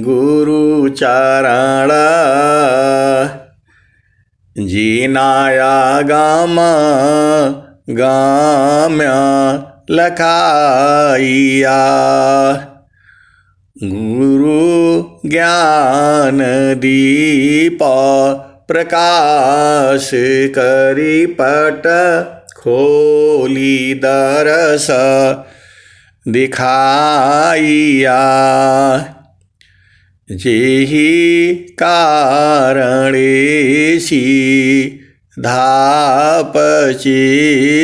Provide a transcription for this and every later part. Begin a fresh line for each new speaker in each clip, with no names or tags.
गुरु चरण जीनाया गाम गाम्य लखाइया। गुरु ज्ञान दीप प्रकाश करी पट खोली दरस दिखाइया। जेहि कारणेसी धापची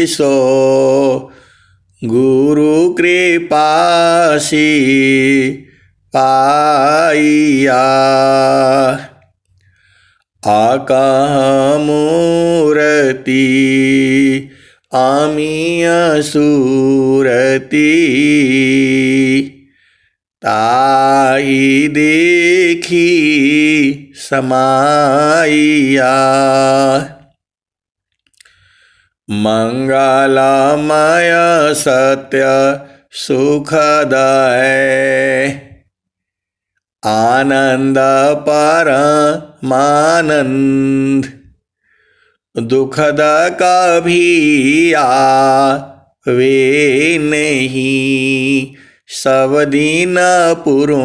सो गुरु कृपासी पाइया। आकह मूरति आमिय सूरति ताहि देखी समाइया। मंगलमय सत्य सुखदाय आनंद परमानंद दुखद कभी आवे नहीं सब दिन पूर्णानंद।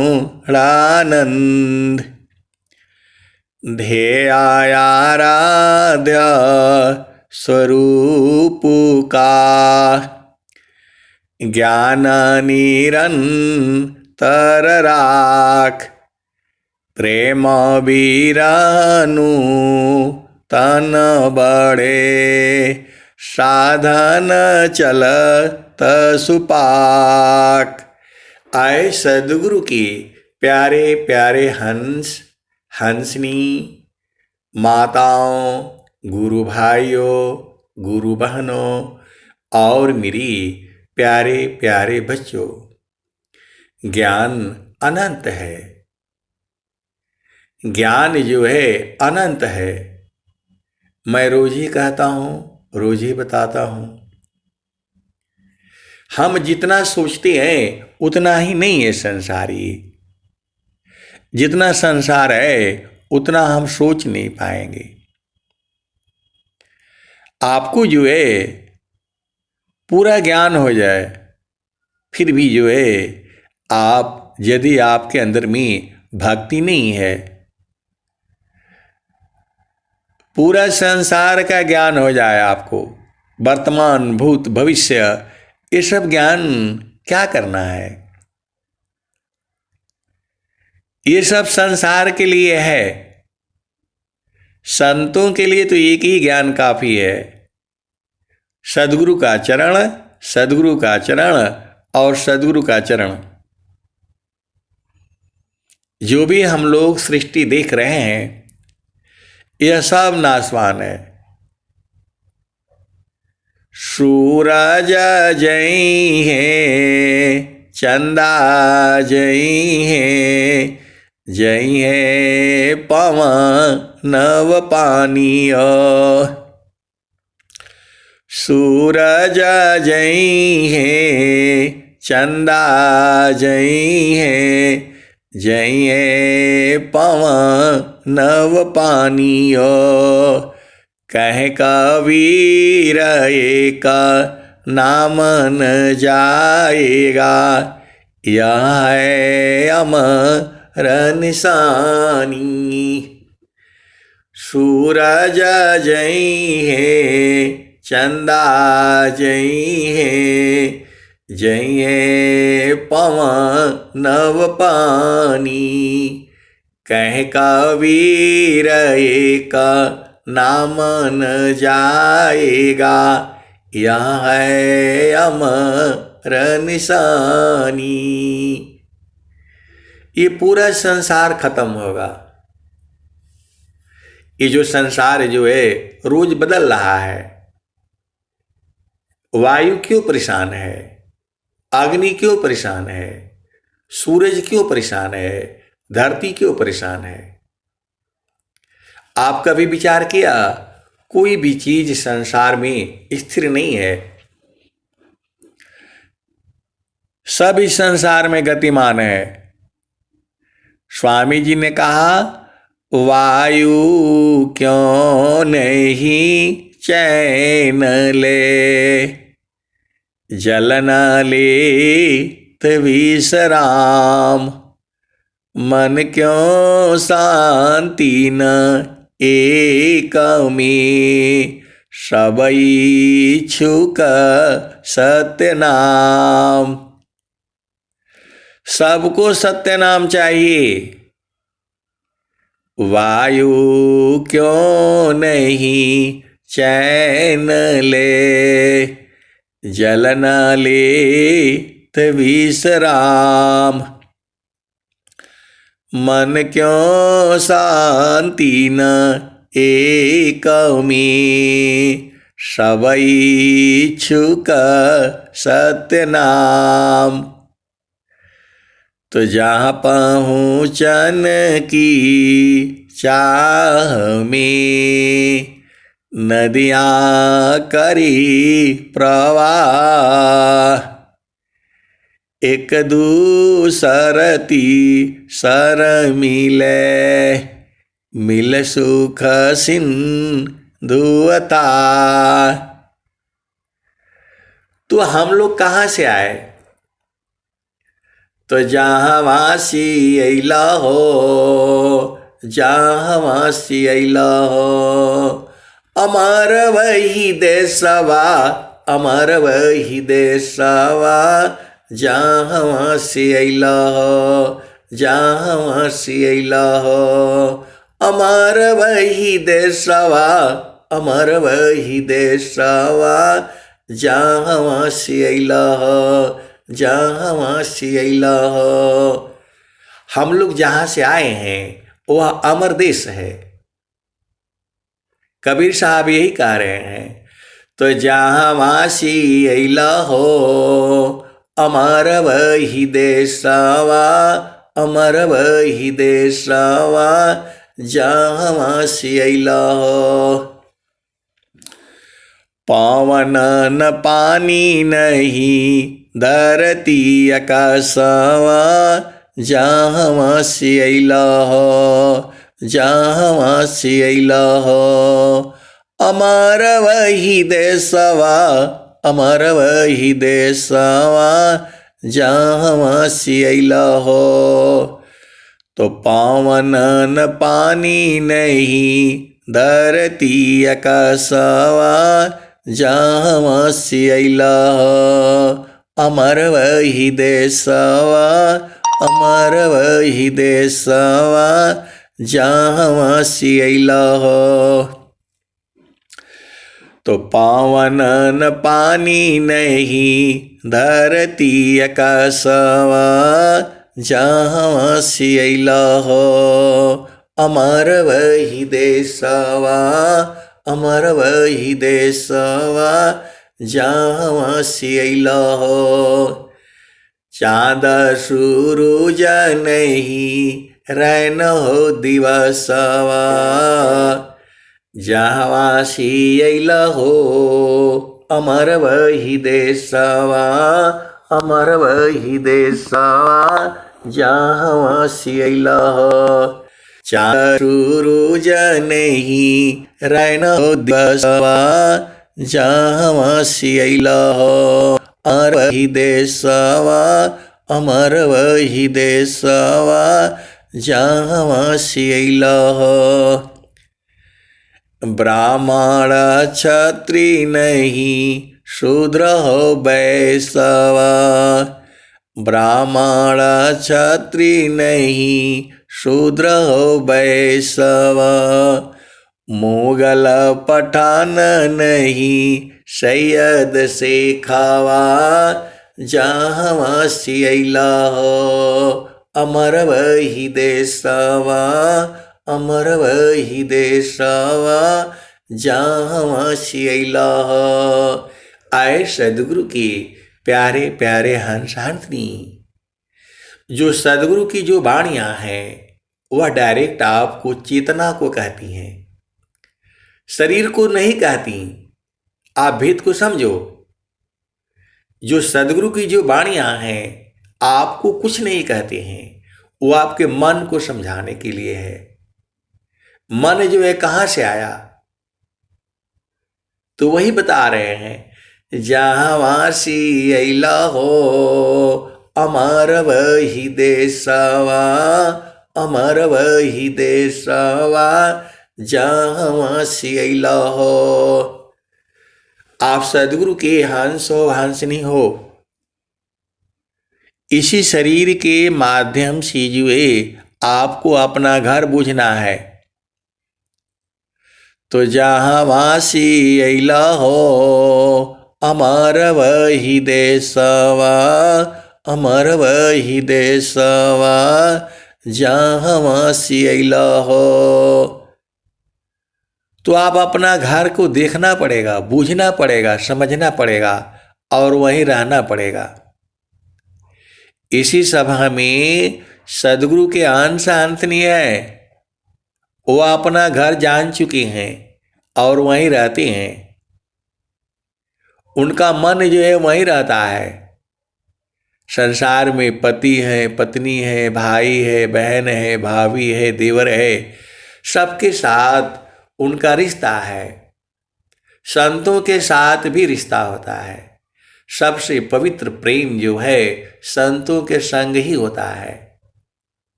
ध्येयाराध्य स्वरूप का ज्ञान निरंतर राख प्रेम बीरानु तन बड़े साधन चलत सुपाक। आए सद्गुरु के प्यारे प्यारे हंस हंसनी माताओं, गुरु भाइयों, गुरु बहनों और मेरी प्यारे प्यारे बच्चों, ज्ञान अनंत है। ज्ञान जो है अनंत है। मैं रोज ही कहता हूँ, रोज ही बताता हूँ। हम जितना सोचते हैं उतना ही नहीं है संसारी। जितना संसार है उतना हम सोच नहीं पाएंगे। आपको जो है पूरा ज्ञान हो जाए फिर भी जो है आप यदि आपके अंदर में भक्ति नहीं है, पूरा संसार का ज्ञान हो जाए आपको, वर्तमान भूत भविष्य ये सब ज्ञान क्या करना है? ये सब संसार के लिए है। संतों के लिए तो एक ही ज्ञान काफी है, सद्गुरु का चरण, सद्गुरु का चरण और सद्गुरु का चरण। जो भी हम लोग सृष्टि देख रहे हैं यह सब नाशवान है। सूरज जई है, चंदा जई है, जई है पवन नव पानिया। सूरज जई है, चंदा जई है, जई है पवन नव पानियो। कह कबीर एक नाम न जाएगा, यह है अमर निशानी। सूरज जई है, चंदा जई है, जई है पवन नव पानी। कह कबीर एक नाम न जाएगा, यह है अमर निशानी। ये पूरा संसार खत्म होगा। ये जो संसार जो है रोज बदल रहा है। वायु क्यों परेशान है? अग्नि क्यों परेशान है? सूरज क्यों परेशान है? धरती क्यों परेशान है? आप कभी विचार किया? कोई भी चीज संसार में स्थिर नहीं है। सब इस संसार में गतिमान है। स्वामी जी ने कहा, वायु क्यों नहीं चैन ले, जल न लेत विश्राम, मन क्यों शांति न एक में, सब इच्छुक सत्य नाम। सबको सत्य नाम चाहिए। वायु क्यों नहीं चैन ले, जल न लेत विश्राम, मन क्यों शांति न एक में, सब इच्छुक सत्य नाम। तो जहाँ पहुँचन की चाह में, नदियाँ करी प्रवाह, एक दूसरती सर मिले, मिल सुख सिंधुवता। तो हम लोग कहाँ से आए? तो जहाँ वासी अइला हो, जहाँ वासी अइला हो, अमर वही देशवा, अमर वही देशवा, जहाँ वासी अइला हो, जहाँ वासी अइला हो, अमर वही देशवा, अमर वही देशवा, जहाँ वासी अइला हो, जहाँ वासी अइला हो। हम लोग जहाँ से आए हैं वह अमर देश है। कबीर साहब यही कह रहे हैं। तो जहाँ वासी अइला हो, अमर वही देशवा, अमर वही देशवा, जहाँ वासी अइला हो। पावन न पानी नहीं धरती आकाशवा, जहाँ वासी अइला हो, जहाँ वासी अइला हो, अमर वही देशवा, अमर वही देशवा, जहाँ वासी अइला हो। तो पावन न पानी नहीं धरती आकाशवा, जहाँ वासी अइला हो, अमर वही देशवा, अमर वही देशवा, जहाँ वासी अइला हो। तो पावन न पानी नहीं धरती आकाशवा, जहाँ वासी अइला हो, अमर वही देशवा, अमर वही देशवा, जहाँ वासी अइला हो। चाँद सूरज नहीं रैन हो दिवसवा, जहाँ वासी अइला हो, अमर वही देशवा, अमर वही देशवा, जहाँ वासी अइला हो। चाँद सूरज नहीं रैन हो दिवसवा, जहाँ वासी अइला हो, अमर वही देशवा, अमर वही देशवा, जहाँ वासी अइला हो। ब्राह्मण क्षत्रिय नहीं शूद्र हो वैश्यवा, ब्राह्मण क्षत्रिय नहीं शूद्र हो वैश्यवा, मुगल पठान नहीं सैयद शेखावा, जहाँ वासी अइला हो, अमर वही देशवा, अमर वही देशवा, जहाँ वासी अइला हो। आए सदगुरु की प्यारे प्यारे हंस हंसनी। जो सदगुरु की जो वाणियाँ हैं वह डायरेक्ट आपको चेतना को कहती हैं, शरीर को नहीं कहती। आप भेद को समझो। जो सदगुरु की जो वाणियाँ हैं आपको कुछ नहीं कहते हैं, वो आपके मन को समझाने के लिए है। मन जो है कहाँ से आया, तो वही बता रहे हैं, जहाँ वासी अइला हो अमर वही देशवा, अमर वही देशवा, जहाँ वासी अइला हो। आप सदगुरु के हंस हो, हंसनी हो। इसी शरीर के माध्यम से जो है आपको अपना घर बुझना है। तो जहाँ वासी अइला हो अमर वही देशवा, अमर वही देशवा, जहाँ वासी अइला हो। तो आप अपना घर को देखना पड़ेगा, बूझना पड़ेगा, समझना पड़ेगा और वहीं रहना पड़ेगा। इसी सभा में सदगुरु के अंश अंत नहीं है। वो अपना घर जान चुके हैं और वहीं रहते हैं। उनका मन जो है वहीं रहता है। संसार में पति है, पत्नी है, भाई है, बहन है, भाभी है, देवर है, सबके साथ उनका रिश्ता है। संतों के साथ भी रिश्ता होता है। सबसे पवित्र प्रेम जो है संतों के संग ही होता है,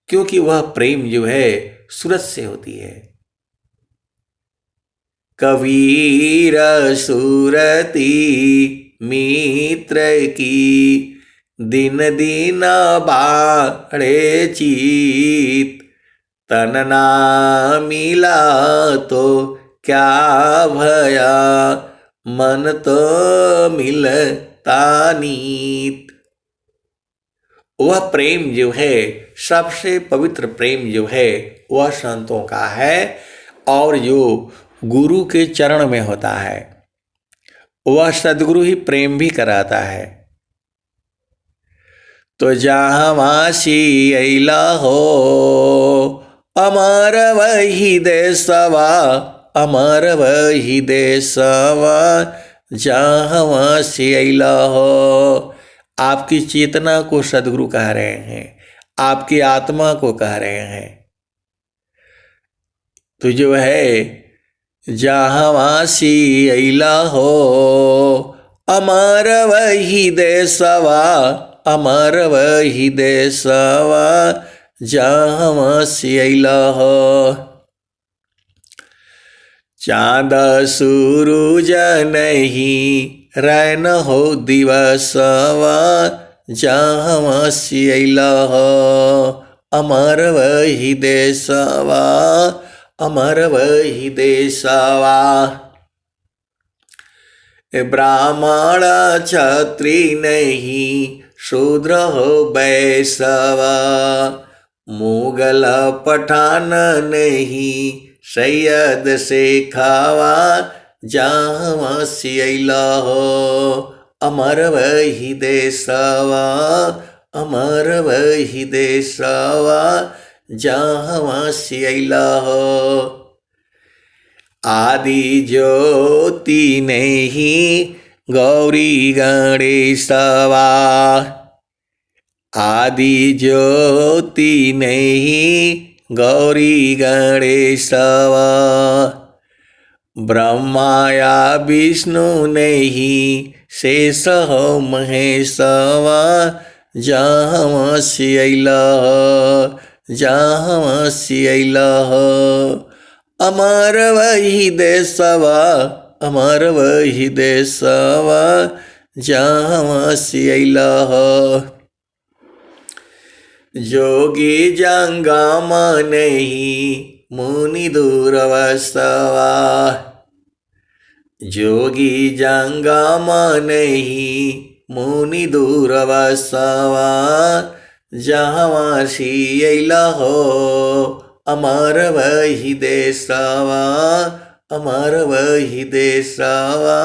क्योंकि वह प्रेम जो है सूरज से होती है। कबीर सुरती मित्र की, दिन दिन बाढ़े चीत, तन ना मिला तो क्या भया, मन तो मिलता नीत। वह प्रेम जो है, सबसे पवित्र प्रेम जो है वह संतों का है और जो गुरु के चरण में होता है वह सदगुरु ही प्रेम भी कराता है। तो जहाँ वासी अइला हो अमर वही देशवा, अमर वही देशवा, जहाँ वासी अइला हो। आपकी चेतना को सदगुरु कह रहे हैं, आपकी आत्मा को कह रहे हैं। तो जो है जहाँ वासी अइला हो अमर वही देशवा, अमर वही देशवा, जहाँ वासी अइला हो। चाँद सूरज नहीं रैन हो दिवसवा, जहाँ वासी अइला हो अमर वही देशवा, अमर वही देशवा। ब्राह्मण क्षत्रि नहीं शूद्र हो वैश्यवा, मुगल पठान नहीं सैयद शेखावा, जहाँ वासी अइला हो अमर वही देशवा, अमर वही देशवा, जहाँ वासी अइला हो। आदि ज्योति नहीं गौरी गणेशवा, आदि ज्योति नहीं गौरी गणेशवा, ब्रह्माया विष्णु नहीं शेष हो महेशवा, जहाँ वासी अइला हो, जहाँ वासी अइला हो। अमर वही देशवा, अमर वही देशवा, जहाँ वासी अइला हो। जोगी जंगमा नहीं मुनि दूरवसवा, जोगी जंगमा नहीं मुनि दूरवसवा, जहाँ वासी अइला हो अमर वही देशवा, अमर वही देशवा,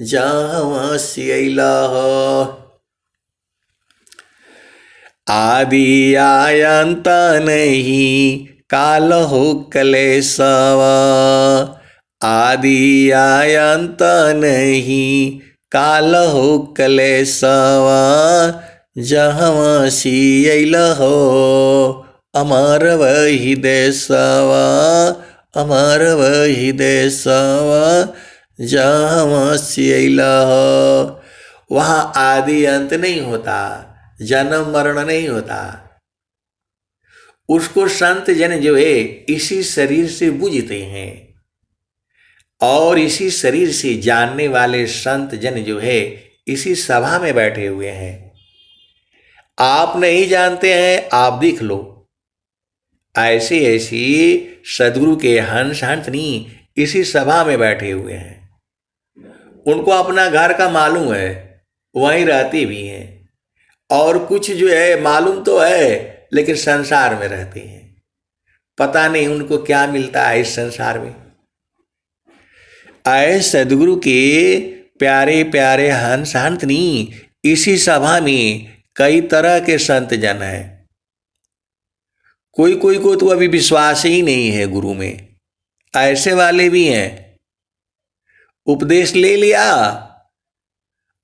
जहाँ वासी अइला हो। आदि आयंत नहीं काल हो कलेशवा, आदि आयंत नहीं काल हो कलेशवा, जहाँ सियल हो, अमर वही देशवा, अमर वही देशवा, जहाँ सियल हो। वहाँ आदि अंत नहीं होता, जन्म मरण नहीं होता। उसको संत जन जो है इसी शरीर से बुझते हैं, और इसी शरीर से जानने वाले संत जन जो है इसी सभा में बैठे हुए हैं। आप नहीं जानते हैं, आप देख लो। ऐसी ऐसी सदगुरु के हंस हंसनी इसी सभा में बैठे हुए हैं। उनको अपना घर का मालूम है, वहीं रहते भी हैं, और कुछ जो है मालूम तो है लेकिन संसार में रहते हैं। पता नहीं उनको क्या मिलता है इस संसार में। आए सदगुरु के प्यारे प्यारे हंस हंसनी इसी सभा में कई तरह के संत जन हैं। कोई कोई को तो अभी विश्वास ही नहीं है गुरु में, ऐसे वाले भी हैं। उपदेश ले लिया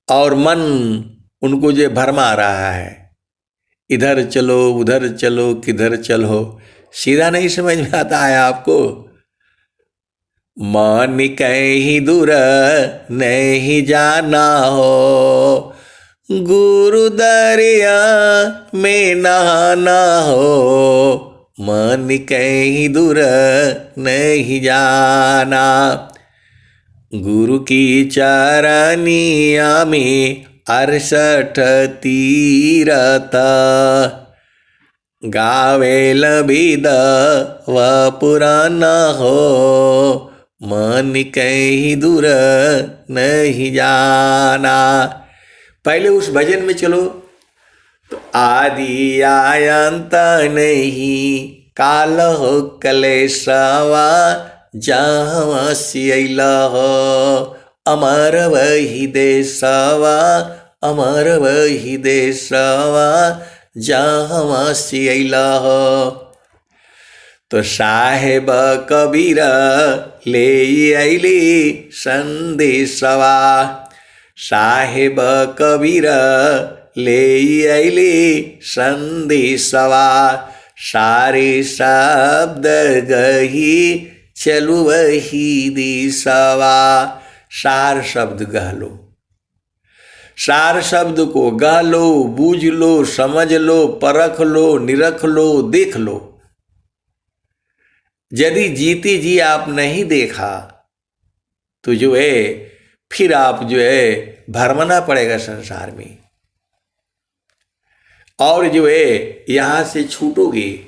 और मन उनको जो भरमा रहा है, इधर चलो उधर चलो किधर चलो, सीधा नहीं समझ में आता है आपको। मन कहीं दूर नहीं जाना हो, गुरु दरिया में नहाना हो, मन कहीं दूर नहीं जाना। गुरु की चरनिया में 68 तीरथ, गावेल विद व पुराना हो, मन कहीं दूर नहीं जाना। पहले उस भजन में चलो तो आदि आयंत नहीं, काल हो कलेशवा, जहाँ सियल हो, अमर वही देशवा, अमर वही देशवा, जहाँ सियल हो। तो साहेब कबीर ले अइली संदेशवा, साहेब कबीर ले अइली संदेशवा, सारे शब्द गही चलु वही दिशवा। सार शब्द गह लो, सार शब्द को गह लो, बूझ लो, समझ लो, परख लो, निरख लो, देख लो। यदि जीते जी आप नहीं देखा तो जो है फिर आप जो है भरमना पड़ेगा संसार में, और जो है यहां से छूटोगे।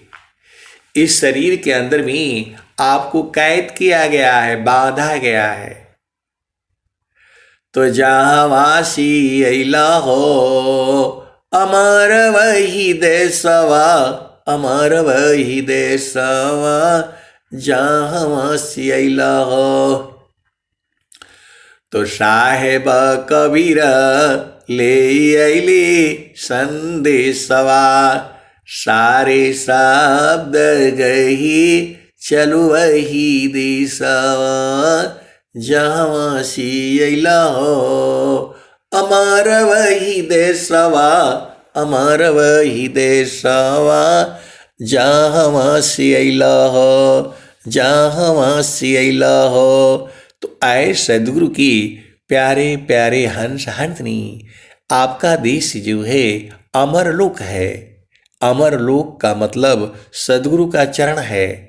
इस शरीर के अंदर में आपको कैद किया गया है, बांधा गया है। तो जहाँ वासी अइला हो, अमर वही देशवा, अमर वही देशवा, जहाँ वासी अइला हो। तो साहेब कबीर ले अइली संदेशवा, सारे शब्द गही चलु वही दिशवा, जहाँ सियला हो, अमर वही देशवा, अमर वही देशवा, जहाँ सियला हो, जहाँ सियला हो। तो आए सदगुरु की प्यारे प्यारे हंस हंसनी, आपका देश जो है अमरलोक है। अमरलोक का मतलब सदगुरु का चरण है,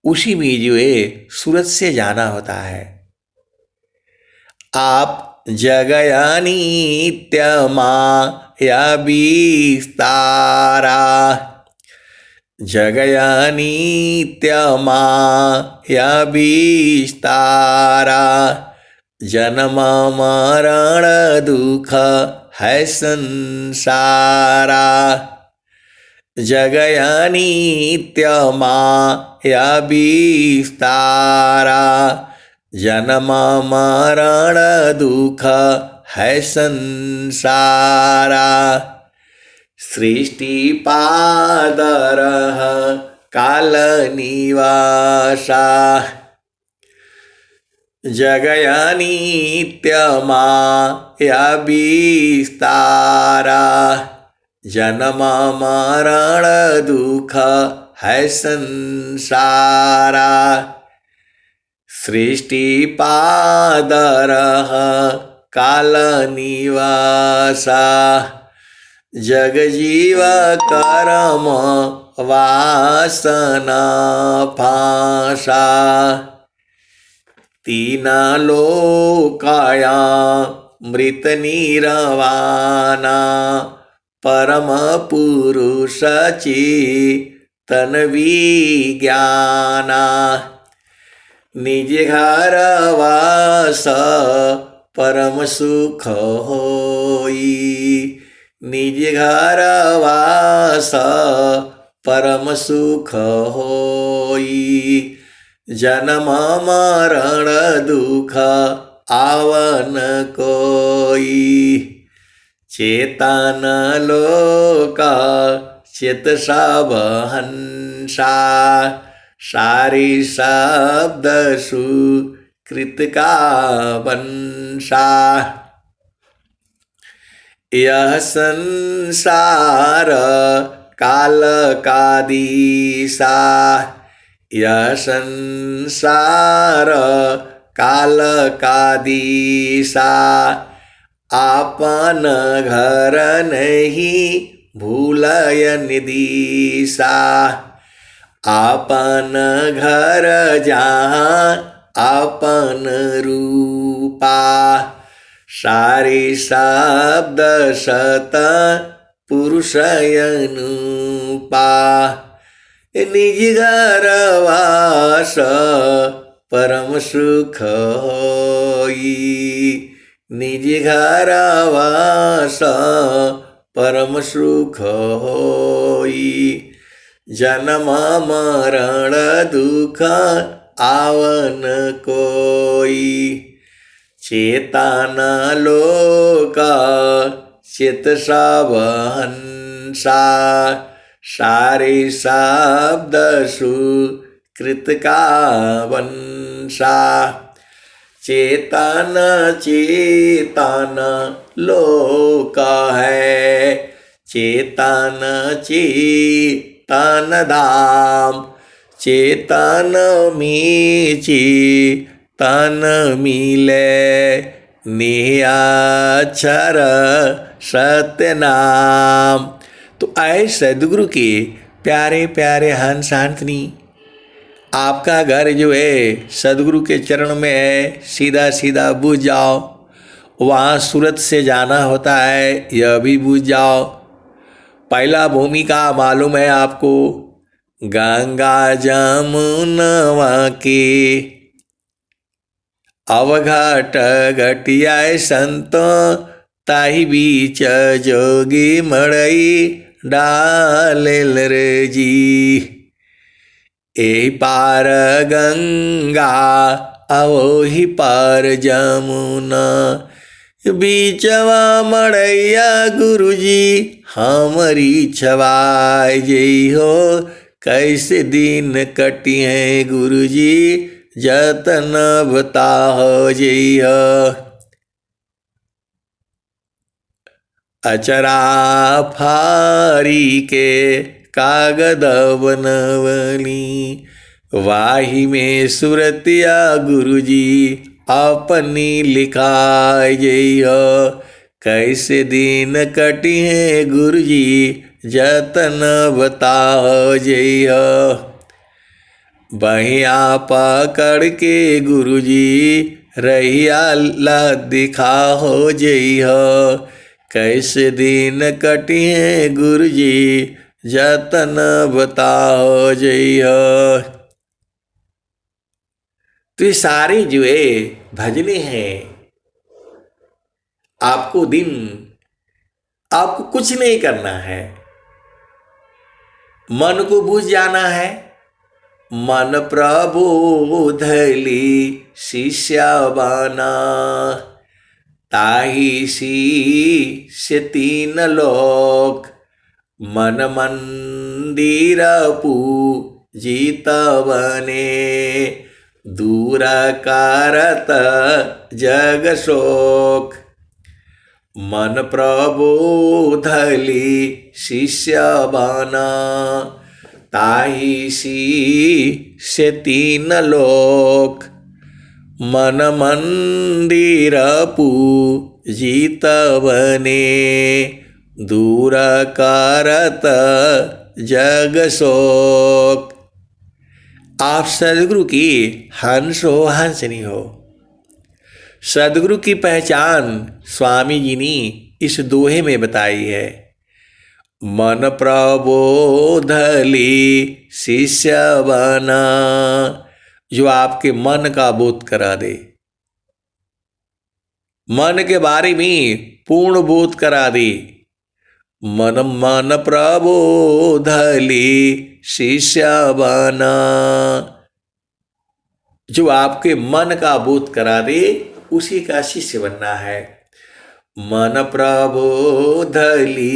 उसी में जो है सूरत से जाना होता है। आप जगयानी माया विस्तारा, जगयानी माया विस्तारा, जन्म मरण दुख है संसारा। जगयानी माया विस्तारा, जन्म मरण दुख है संसारा। सृष्टि पादरः काल निवासा, जगया नित्यमाया विस्तारा, जन्म मरण दुख है संसारा। सृष्टि पादरः काल निवासा, जग जीव कर्म वासना फांसा। तीन लोकाया मृत निरवाना, परम पुरुष चेतन विज्ञाना। निज घर वास परम सुख होई, निज घर वास परम सुख होई। जन्म मरण दुख आवन कोई, चेतन लोक चित सब हंसा। सारी शब्द सुकृत का वंशा, यह संसार काल का दिशा। यह संसार काल का दिशा, आपन घर नहीं भूलय निदिशा। आपन घर जहाँ आपन रूपा, सारी शब्द सत पुरुष अनुपा। निज घर वास परम सुख होई, निज घर वास परम सुख होई। जन्म मरण दुख आवन कोई, चेतन लोक चित सब हंसा। सारे शब्द सुकृत का वंशा, चेतन चेतन लोक है। चेतन चेतन धाम, चेतन में चेतन मिले। निराक्षर सत्य नाम। तो आए सदगुरु के प्यारे प्यारे हंस हंसनी, आपका घर जो है सदगुरु के चरण में है, सीधा सीधा बूझ जाओ। वहाँ सूरत से जाना होता है, यह भी बूझ जाओ। पहला भूमिका मालूम है आपको, गंगा जमुनवा के अवघाट घटिया संत, ताहि बीच जोगी मड़ई डालेल रे जी। ए पार गंगा अवोहि पार जमुना, बीचवा मड़ैया गुरुजी हमारी छवाई जई हो। कैसे दिन कटी हैं गुरुजी जतन बताहो जई हो। अचरा फारी के कागद बनवली, वाही में सुरतिया गुरुजी अपनी लिखाई जई हो। कैसे दिन कटी है गुरुजी जतन बताओ जई हो। बहिया पकड़ के गुरुजी रहिया ला दिखाओ जई हो। कैसे दिन कटी है गुरुजी जतन बताओ जई हो। तो ये सारे जो है भजने हैं। आपको दिन आपको कुछ नहीं करना है, मन को बुझ जाना है। मन प्रबोधली शिष्य बना, ताहि शीष्य तीन लोक। मन मंदिर पूजित बने, दूर करत जग शोक। मन प्रबोधली शिष्य बना, ताहि से तीन लोक। मन मंदिर पूजित बने, दूर करत जग शोक। आप सदगुरु की हंस हो, हंसनी हो। सदगुरु की पहचान स्वामी जी ने इस दोहे में बताई है। मन प्रबोधली शिष्य बना, जो आपके मन का बोध करा दे, मन के बारे में पूर्ण बोध करा दे। मन प्रबोधली शिष्य बना, जो आपके मन का बोध करा दे उसी का शिष्य बनना है। मन प्रबोधली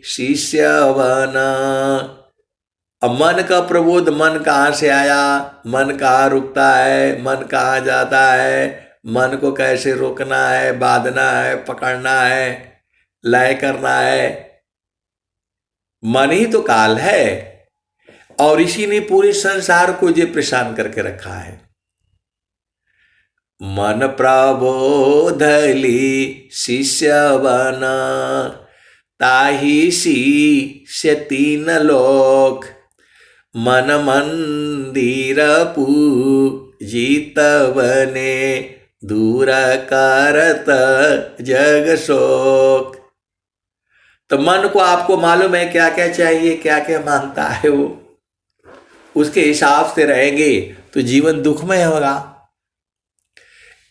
शिष्य बना। अब मन का प्रबोध, मन कहाँ से आया, मन कहाँ रुकता है, मन कहाँ जाता है, मन को कैसे रोकना है, बांधना है, पकड़ना है, लय करना है। मन ही तो काल है और इसी ने पूरे संसार को जे परेशान करके रखा है। मन प्रबोधली शिष्य बना, ताहि से तीन लोक। मन मंदिर पूजित बने, दूर करत जग शोक। तो मन को आपको मालूम है क्या क्या चाहिए, क्या क्या मांगता है, वो उसके हिसाब से रहेंगे तो जीवन दुखमय होगा।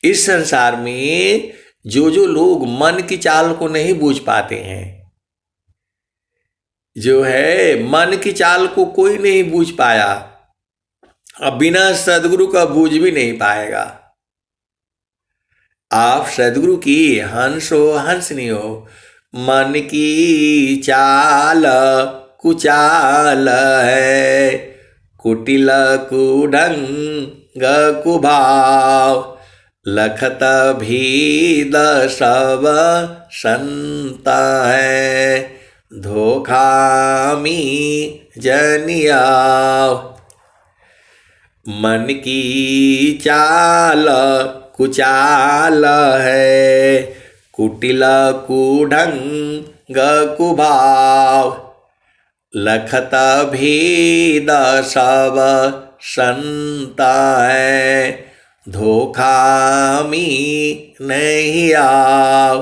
इस संसार में जो लोग मन की चाल को नहीं बूझ पाते हैं, जो है मन की चाल को कोई नहीं बूझ पाया, अब बिना सदगुरु का बूझ भी नहीं पाएगा। आप सदगुरु की हंस हो, हंसनी हो। मन की चाल कुचाल है, कुटिल कुढंग कुभाव। लखत भीद सब संत है, धोखामी जनियाव। मन की चाल कुचाल है, कुटिल कुढंग कुभाव। लखत भेद सब संत है, धोखामी नहीं आव।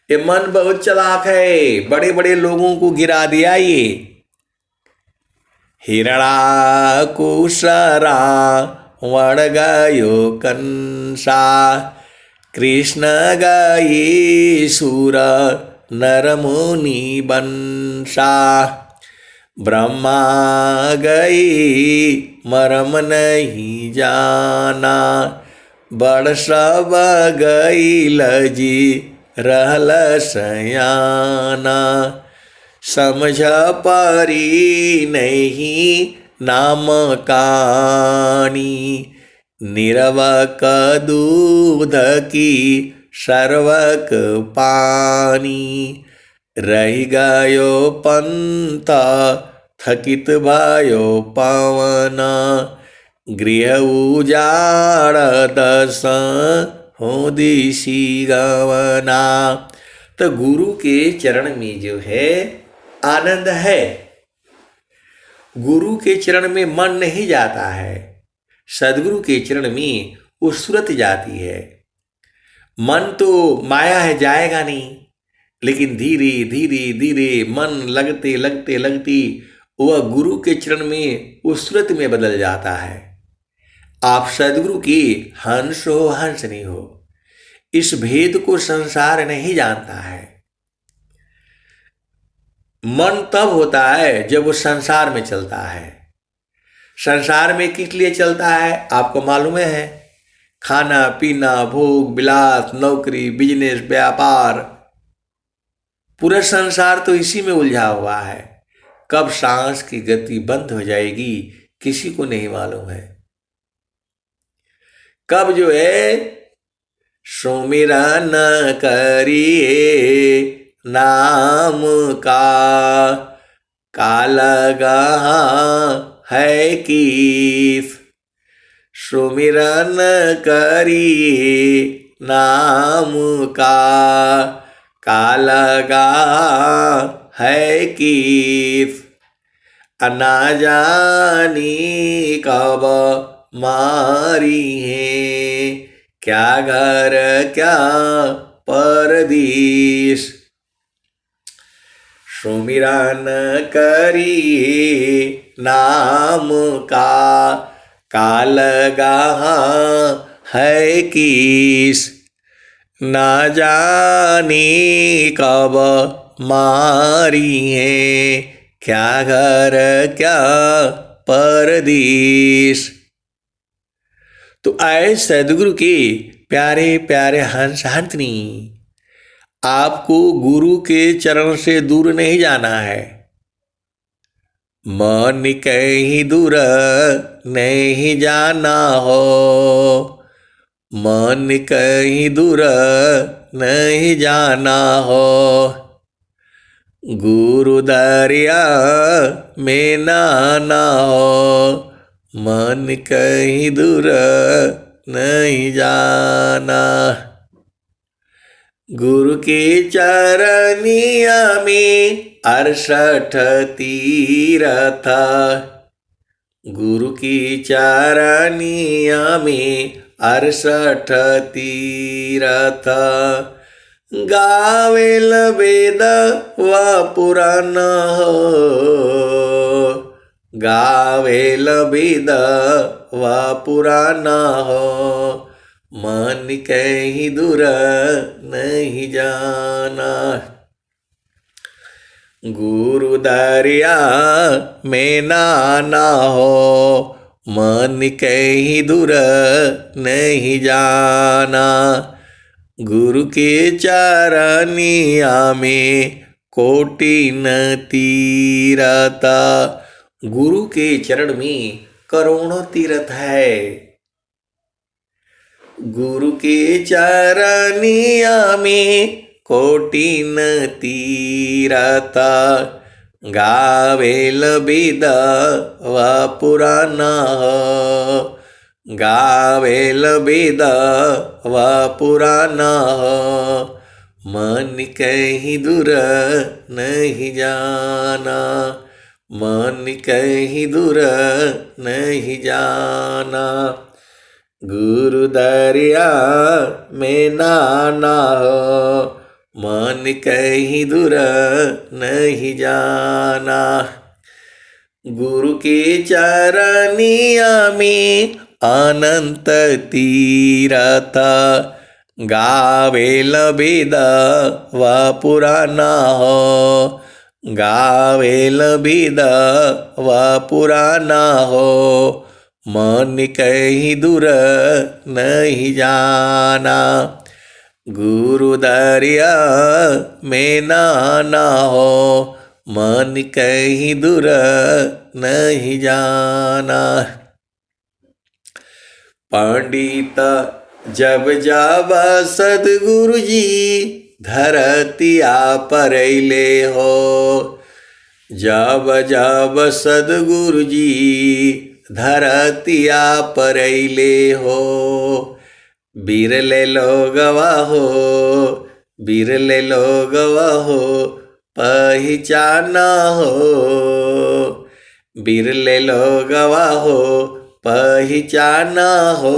ये मन बहुत चालाक है, बड़े बड़े लोगों को गिरा दिया ये। हिरणाकुशरा वण गयो कंसा, कृष्ण गई सुर नर मुनि बंसा। ब्रह्मा गई मरम नहीं जाना, बड़ सब गई लजी रहल सयाना। समझ परी नहीं नाम कानी, निरवक दूध की सर्वक पानी। रही गयो पंथ थकित भयो पवन, गृह उजाड़ दस हो दिशी गवना। तो गुरु के चरण में जो है आनंद है। गुरु के चरण में मन नहीं जाता है, सदगुरु के चरण में वो सुरत जाती है। मन तो माया है, जाएगा नहीं, लेकिन धीरे धीरे धीरे मन लगते लगते लगती वह गुरु के चरण में उस सूरत में बदल जाता है। आप सदगुरु की हंस हो, हंस नहीं हो। इस भेद को संसार नहीं जानता है। मन तब होता है जब वो संसार में चलता है। संसार में किस लिए चलता है आपको मालूम है? खाना पीना, भोग विलास, नौकरी, बिजनेस, व्यापार, पूरा संसार तो इसी में उलझा हुआ है। कब सांस की गति बंद हो जाएगी किसी को नहीं मालूम है। कब जो है सुमिरन करिए नाम का, कालगा है कीस। सुमिरन करिए नाम का, कालगा है कीस। ना जानी कब मारी है, क्या घर क्या परदेश। सुमिरन करिए नाम का, कालगा है कीस। ना जानी कब मारी है, क्या घर क्या परदेश। तो आए सदगुरु के प्यारे प्यारे हंस हंसनी, आपको गुरु के चरण से दूर नहीं जाना है। मन कहीं दूर नहीं जाना हो, मन कहीं दूर नहीं जाना हो। गुरु दरिया में नहाना हो, मन कहीं दूर नहीं जाना। गुरु के चरनिया में 68 तीरथ, गुरु की चरनिया में 68 तीरथ। गावेल वेद व पुराण हो, गावेल वेद व पुराण हो। मन कहीं दूर नहीं जाना। गुरु दरिया में नहाना हो, मन कहीं दूर नहीं जाना। गुरु के चरनिया में कोटिन तीरथ, गुरु के चरण में करोड़ों तीर्थ है। गुरु के चरनिया में कोटिन तीरथ। गावेल वेद व पुराण हो, गावेल वेद व पुराण हो। मन कहीं दूर नहीं जाना, मन कहीं दूर नहीं जाना। गुरु दरिया में नहाना हो, मन कहीं दूर नहीं जाना। गुरु के चरनिया में अनंत तीरथ। गावेल वेद व पुराण हो, गावेल वेद व पुराण हो। मन कहीं दूर नहीं जाना। गुरु दरिया में नहाना हो, मन कहीं दूर नहीं जाना। पंडित जब जावा सदगुरु जी, धरतिया परैले हो। जब जब सदगुरु जी धरतिया परैले हो। बिरले लोगवा हो, बिरले लोगवा हो, पहचाना हो। बिरले लोगवा हो, पहचाना हो।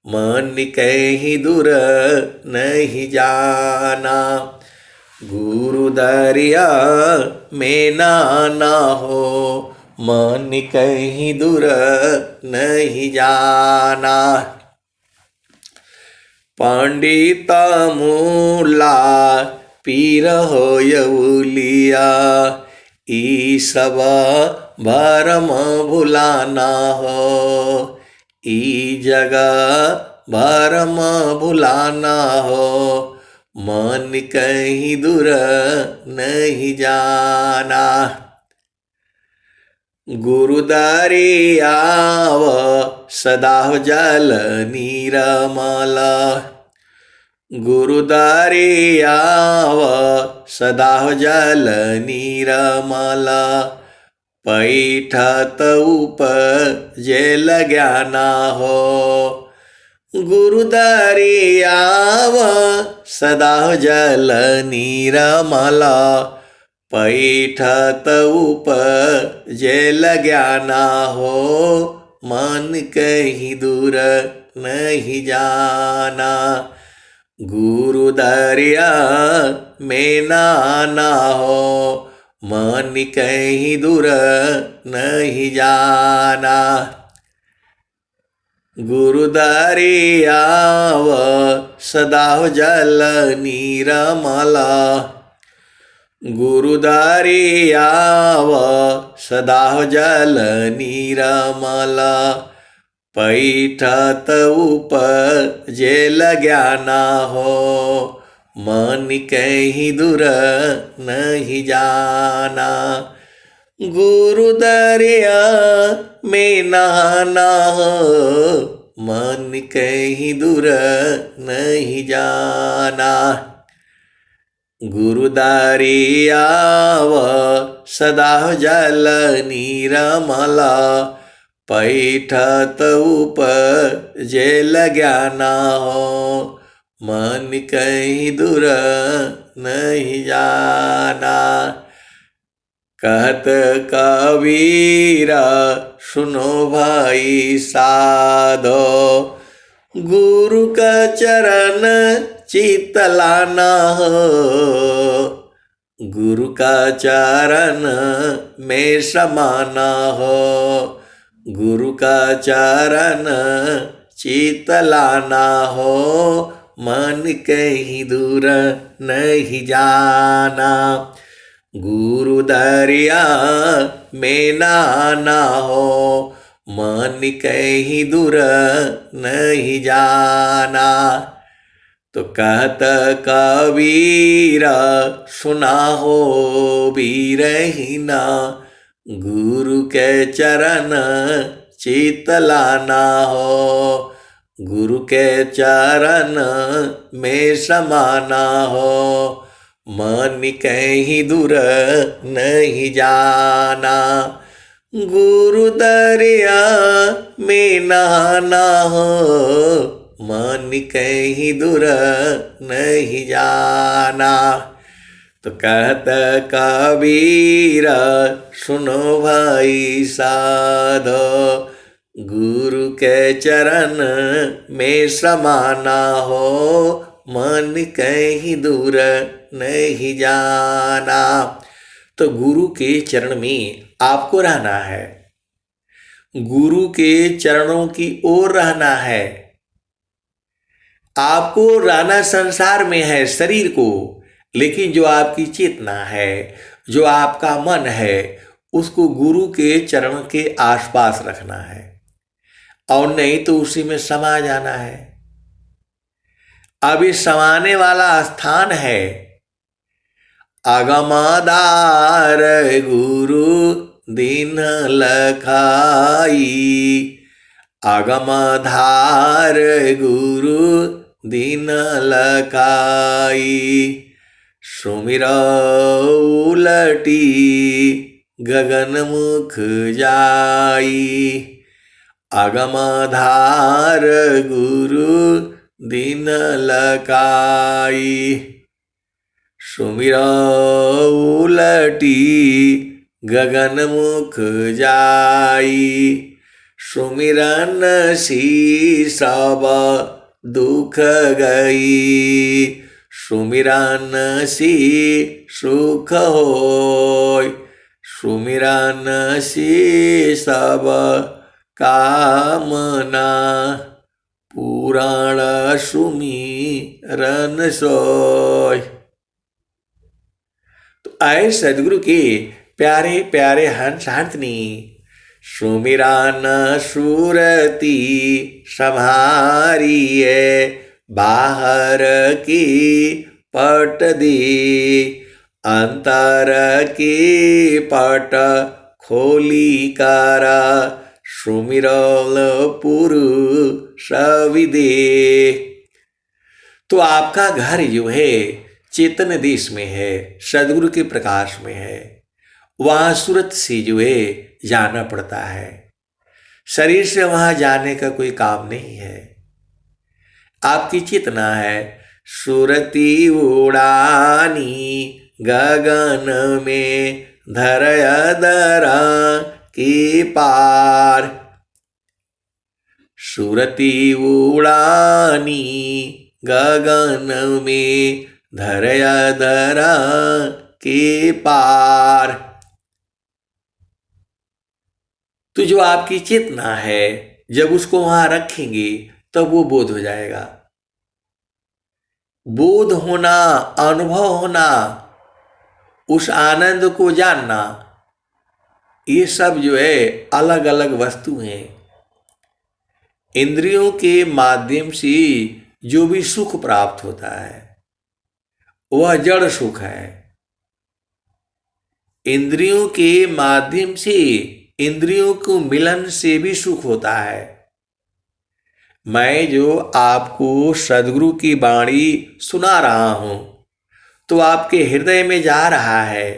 मन कहीं दूर नहीं जाना। गुरु दरिया में नहाना हो, मन कहीं दूर नहीं जाना। पंडिता मूला पीर हो यउलिया, ई सब भरम भुलाना हो। ई जगह भरम भुलाना हो, मन कहीं दूर नहीं जाना। गुरुदारी आव सदा जल नीरमल। गुरुदारी आव सदा जल नीरमल। पैठत उपजेल ज्ञान हो। गुरुदारी आव सदा जल नीरमल। पैठत उपजेल ज्ञान हो। मन कहीं दूर नहीं जाना। गुरु दरिया में नाना हो। मन कहीं दूर नहीं जाना। गुरु दरिया सदा जल नीरमल। गुरु दरिया सदा जल नीरमल। पैठत उपजेल ज्ञान हो। मन कहीं दूर नहीं जाना। गुरु दरिया में नहाना हो। मन कहीं दूर नहीं जाना। गुरु दरिया सदा जल नीरमल। पैठत उपजेल ज्ञान हो। मन कहीं दूर नहीं जाना। कहत कबीर सुनो भाई साधो। गुरु का चरण चित लाना हो। गुरु का चरण में समाना हो। गुरु का चरण चित लाना हो। मन कहीं दूर नहीं जाना। गुरु दरिया में नाना हो। मन कहीं दूर नहीं जाना। तो कहत कबीर सुना हो बीरहीना। गुरु के चरण चित लाना हो। गुरु के चरण में समाना हो। मन कहीं दूर नहीं जाना। गुरु दरिया में नहाना हो। मन कहीं दूर नहीं जाना। तो कहत कबीर सुनो भाई साधो। गुरु के चरण में समाना हो। मन कहीं दूर नहीं जाना। तो गुरु के चरण में आपको रहना है। गुरु के चरणों की ओर रहना है। आपको रहना संसार में है शरीर को, लेकिन जो आपकी चेतना है, जो आपका मन है, उसको गुरु के चरण के आसपास रखना है, और नहीं तो उसी में समा जाना है। अब ये समाने वाला स्थान है अगमदार गुरु दीन लखाई। अगमधार गुरु दीन लखाई। सुमिर उलटी गगन मुख जाई। अगमधार गुरु दीन लखाई। सुमिर उलटी गगन मुख जाई। सुमिरन सी सब दुख गई। सुमिरन सी सुख होय। सुमिरन सी सब कामना। पुराण सुमिरन सोय। तो आए सदगुरु के प्यारे प्यारे हंस हंसनी। सुमिरन सुरती संहारिए। बाहर की पट दी अंतर की पट खोली कारा सुमिरल पुरुष विदेह। तो आपका घर जो है चेतन देश में है, सदगुरु के प्रकाश में है। वहाँ सूरत से जो है जाना पड़ता है, शरीर से वहाँ जाने का कोई काम नहीं है। आपकी चेतना है सुरती उड़ानी गगन में धरय दरा के पार। सुरती उड़ानी गगन में धरय दरा के पार। तो जो आपकी चेतना है जब उसको वहां रखेंगे तब वो बोध हो जाएगा। बोध होना, अनुभव होना, उस आनंद को जानना, ये सब जो है अलग अलग वस्तु हैं। इंद्रियों के माध्यम से जो भी सुख प्राप्त होता है वह जड़ सुख है। इंद्रियों के माध्यम से, इंद्रियों को मिलन से भी सुख होता है। मैं जो आपको सदगुरु की वाणी सुना रहा हूं तो आपके हृदय में जा रहा है।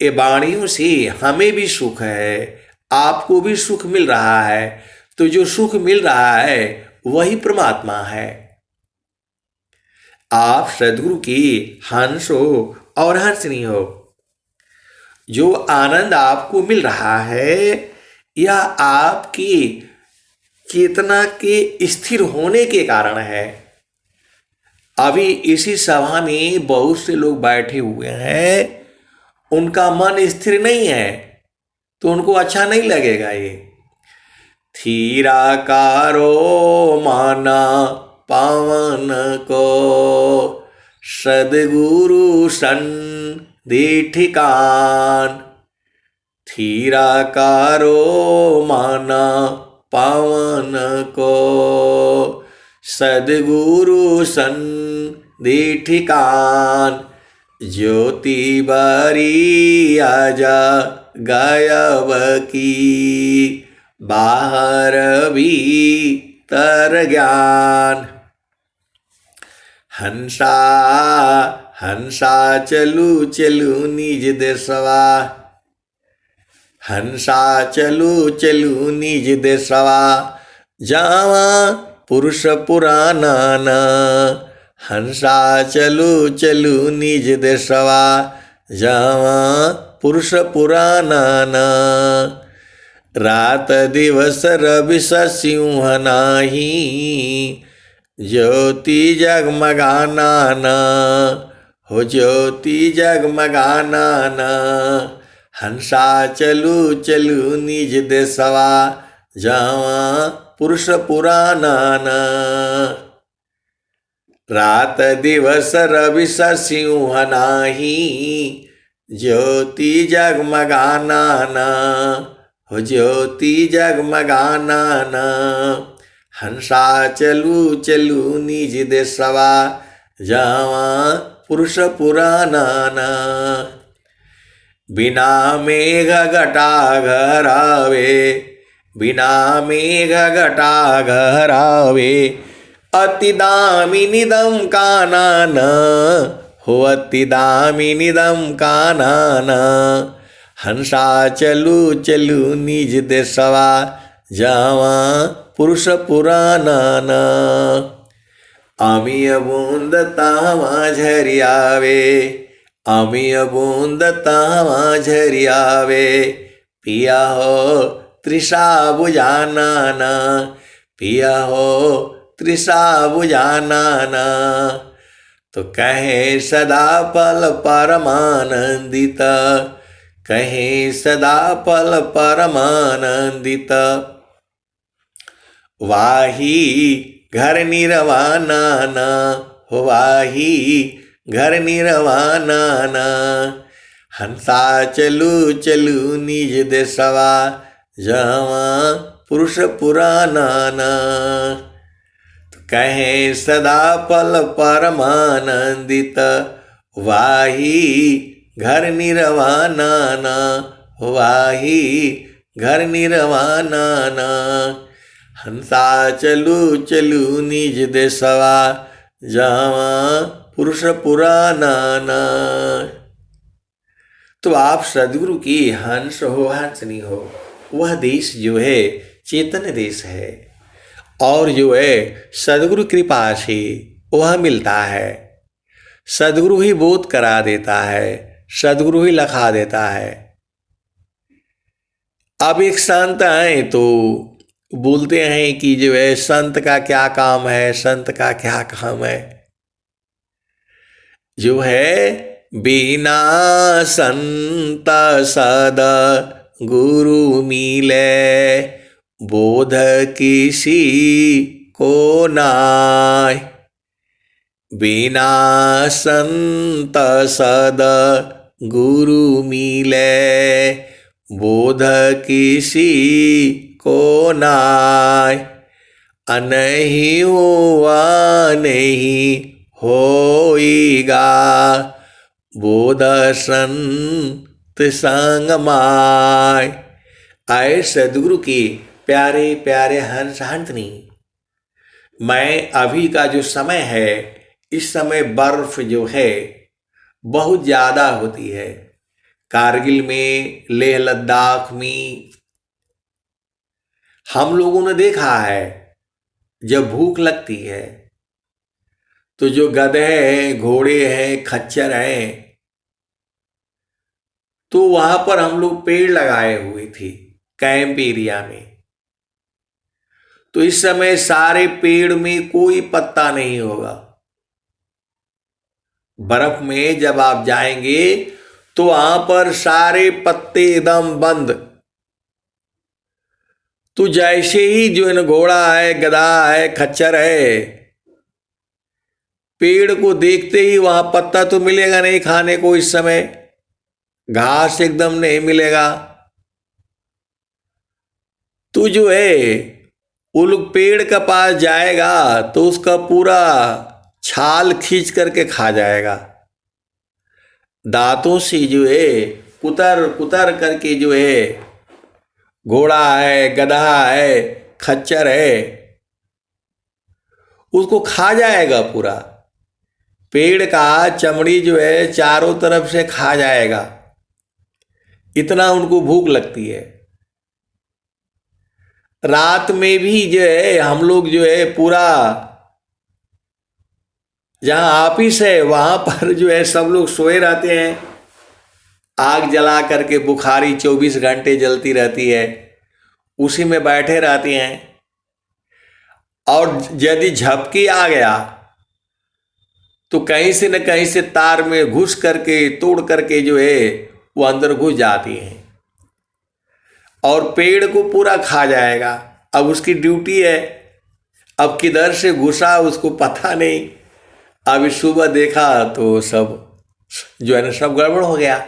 ये वाणियों से हमें भी सुख है, आपको भी सुख मिल रहा है। तो जो सुख मिल रहा है वही परमात्मा है। आप सदगुरु की हंस हो और हंसनी हो। जो आनंद आपको मिल रहा है यह आपकी चेतना के स्थिर होने के कारण है। अभी इसी सभा में बहुत से लोग बैठे हुए हैं, उनका मन स्थिर नहीं है तो उनको अच्छा नहीं लगेगा। ये थीराकारो माना पावन को सदगुरु सन दे ठिकान। थीराकारो माना पावन को सदगुरु सन दे ठिकान। ज्योति बारी आजा गायब की बाहर भी तर ज्ञान। हंसा हंसा चलू चलू निज देशवा। हंसा चलू चलू निज देशवा जावा पुरुष पुराना ना। हंसा चलू चलू निज देशवा जावा पुरुष पुराना ना। रात दिवस रवि सिंह नाही ज्योति जगमगाना ना। हो ज्योति जगमगाना ना। हंसा चलू चलू निज देशवा जावा पुरुष पुराना ना। रात दिवस रवि सिंह नाही ज्योति जगमगाना ना। हो ज्योति जगमगाना ना। हंसा चलू चलू निज देशवा जावा पुरुष पुराना ना। बिना मेघ घटा घरावे, बिना मेघ घटा घरावे अति दामिनीदम कानन। हो अति दामिनीदम कानन। हंसा चलू चलू निज देशवा जावा पुरुष पुराना ना। अमीय बूंद तावा झरियावे, अमीय बूंद तावा झरियावे पिया हो तृषा बुझाना ना। पिया हो तृषा बुझाना ना। तो कहे सदा पल परमानंदित, कहे सदा पल परमानंदित। वाही घर निर्वाणा ना। हो वाही घर निर्वाणा ना। हंसा चलू चलू निज देशवा जावा पुरुष पुराना ना। तो कहे सदा पल परमानंदित। वाही घर निर्वाणा ना। वाही घर निर्वाणा ना। हंसा चलू चलू निज देशवा, जावा पुरुष पुराना ना। तो आप सदगुरु की हंस हो हंसनी हो, वह देश जो है चेतन देश है, और जो है सदगुरु कृपा से वह मिलता है। सदगुरु ही बोध करा देता है, सदगुरु ही लखा देता है। अब एक संत आए तो बोलते हैं कि जो है संत का क्या काम है, संत का क्या काम है। जो है बिना संत सद गुरु मिले, बोध किसी को नाय। बिना संत सद गुरु मिले, बोध किसी को नाय। अनहि हुआ नहीं होइगा, बोध संत संग माय। आए सदगुरु की प्यारे प्यारे हंस हंसनी। मैं अभी का जो समय है, इस समय बर्फ जो है बहुत ज़्यादा होती है। कारगिल में, लेह लद्दाख में हम लोगों ने देखा है, जब भूख लगती है तो जो गधे हैं, घोड़े हैं, खच्चर हैं, तो वहां पर हम लोग पेड़ लगाए हुए थे कैंप एरिया में। तो इस समय सारे पेड़ में कोई पत्ता नहीं होगा। बर्फ में जब आप जाएंगे तो वहां पर सारे पत्ते एकदम बंद। तो जैसे ही जो है ना घोड़ा है, गधा है, खच्चर है, पेड़ को देखते ही वहां पत्ता तो मिलेगा नहीं खाने को, इस समय घास एकदम नहीं मिलेगा। तो जो है वो लोग पेड़ के पास जाएगा तो उसका पूरा छाल खींच करके खा जाएगा। दांतों से जो है कुतर कुतर करके जो है, घोड़ा है, गधा है, खच्चर है, उसको खा जाएगा पूरा। पेड़ का चमड़ी जो है चारों तरफ से खा जाएगा, इतना उनको भूख लगती है। रात में भी जो है हम लोग जो है पूरा, जहां ऑफिस है वहां पर जो है सब लोग सोए रहते हैं। आग जला करके बुखारी 24 घंटे जलती रहती है, उसी में बैठे रहते हैं। और यदि झपकी आ गया तो कहीं से न कहीं से तार में घुस करके, तोड़ करके जो है वो अंदर घुस जाती हैं और पेड़ को पूरा खा जाएगा। अब उसकी ड्यूटी है, अब किधर से घुसा उसको पता नहीं। अभी सुबह देखा तो सब जो है ना सब गड़बड़ हो गया।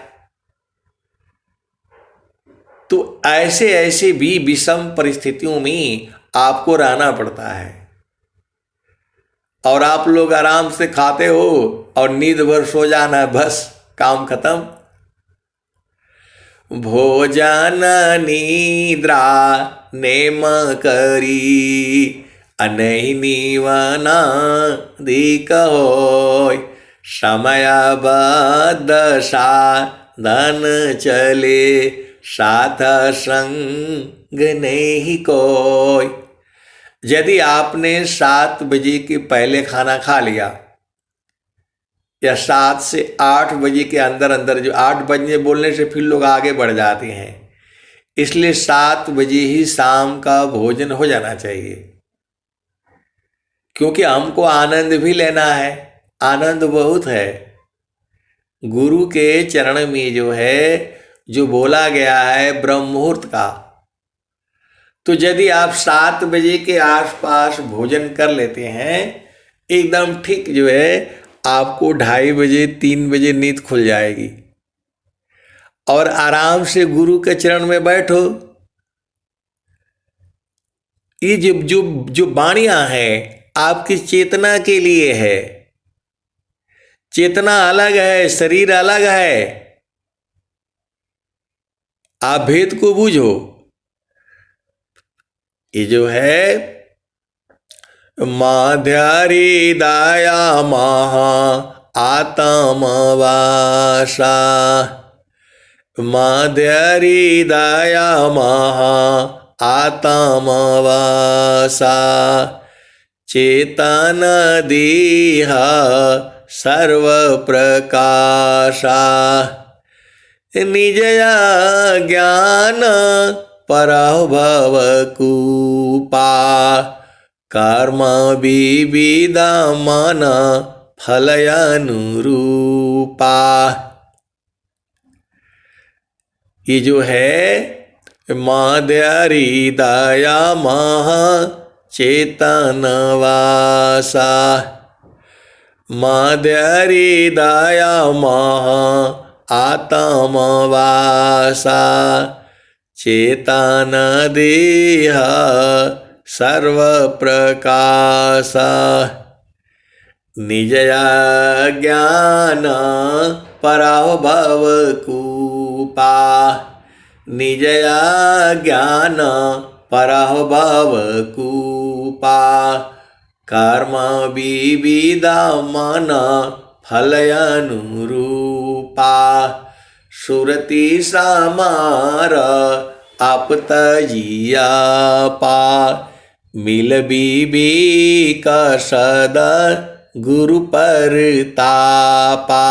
तो ऐसे ऐसे भी विषम परिस्थितियों में आपको रहना पड़ता है, और आप लोग आराम से खाते हो और नींद भर सो जाना, बस काम खत्म। भोजन निद्रा नेम करी, अनहि नीवना दिक होय। समय बद्ध साधन चले, साथ संग नहीं कोय। यदि आपने 7 बजे के पहले खाना खा लिया, या 7 से 8 बजे के अंदर अंदर, जो 8 बजे बोलने से फिर लोग आगे बढ़ जाते हैं, इसलिए 7 बजे ही शाम का भोजन हो जाना चाहिए। क्योंकि हमको आनंद भी लेना है, आनंद बहुत है। गुरु के चरण में जो है, जो बोला गया है ब्रह्म मुहूर्त का, तो यदि आप 7 बजे के आसपास भोजन कर लेते हैं, एकदम ठीक जो है आपको 2:30 बजे 3 बजे नींद खुल जाएगी और आराम से गुरु के चरण में बैठो। ये जो जो जो वाणियां हैं आपकी चेतना के लिए है। चेतना अलग है, शरीर अलग है। आप भेद को बूझो। ये जो है माध्यारी दाया महा आत्मवासा, माध्यारी दाया महा आत्मवासा, चेतन देह सर्व प्रकाशा, निजया ज्ञान पराभव कूपा, कर्म विविधा मन फलयानुरूपा। ये जो है माध्यारी दया महा चेतनवासा, माध्यारी दया महा आत्मवासा, चेतन देह सर्व प्रकाशा, निजया ज्ञान पराभव कूपा, निजया ज्ञान पराभव कूपा, कर्म विविधा मन फलयानुरूपा, सुरति समार आपत जिया पा, मिल विवेक सदा गुरु परतापा,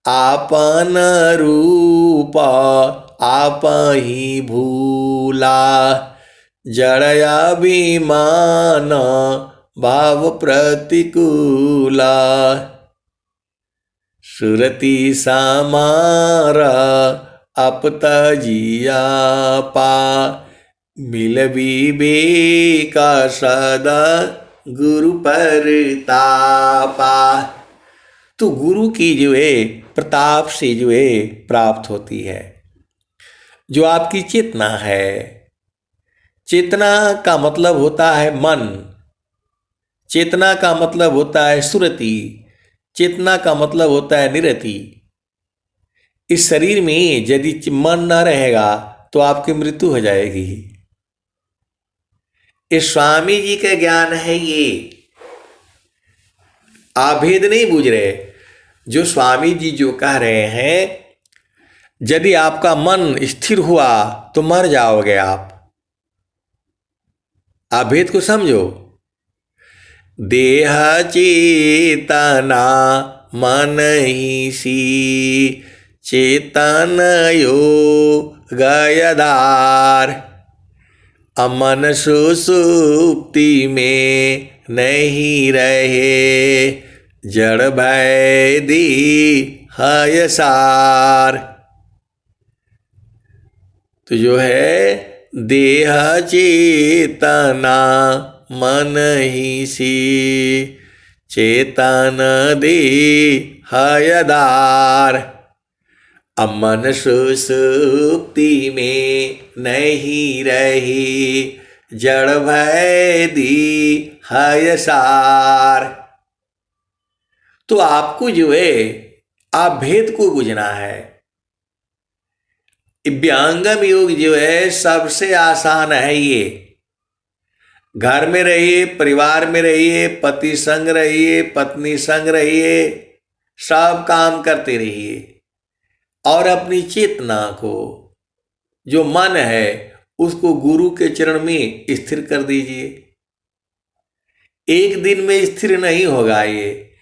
आपन रूप आप ही भूला, जड़या विमान भाव प्रतिकूला, सुरति समारा आपत जिया पा, मिल विवेक सदा गुरु परतापा। तो गुरु की जो है प्रताप से जो है प्राप्त होती है, जो आपकी चेतना है। चेतना का मतलब होता है मन, चेतना का मतलब होता है सुरति, चेतना का मतलब होता है निरति। इस शरीर में यदि मन न रहेगा तो आपकी मृत्यु हो जाएगी। इस स्वामी जी का ज्ञान है ये, आप भेद नहीं बूझ रहे। जो स्वामी जी जो कह रहे हैं, यदि आपका मन स्थिर हुआ तो मर जाओगे आप भेद को समझो। देह चेतना मन ही सी, चेतन योगयदार, अमन सुसुप्ति में नहीं रहे, जड़ भय दी है सार। तो जो है देह चेतना मन ही सी, चेतन दे हयदार, अमन सुसुप्ति में नहीं रही, जड़ भय दी है सार। तो आपको जो है आप भेद को बुझना है। व्यंगम योग जो है सबसे आसान है। ये घर में रहिए, परिवार में रहिए, पति संग रहिए, पत्नी संग रहिए, सब काम करते रहिए और अपनी चेतना को, जो मन है, उसको गुरु के चरण में स्थिर कर दीजिए। एक दिन में स्थिर नहीं होगा ये,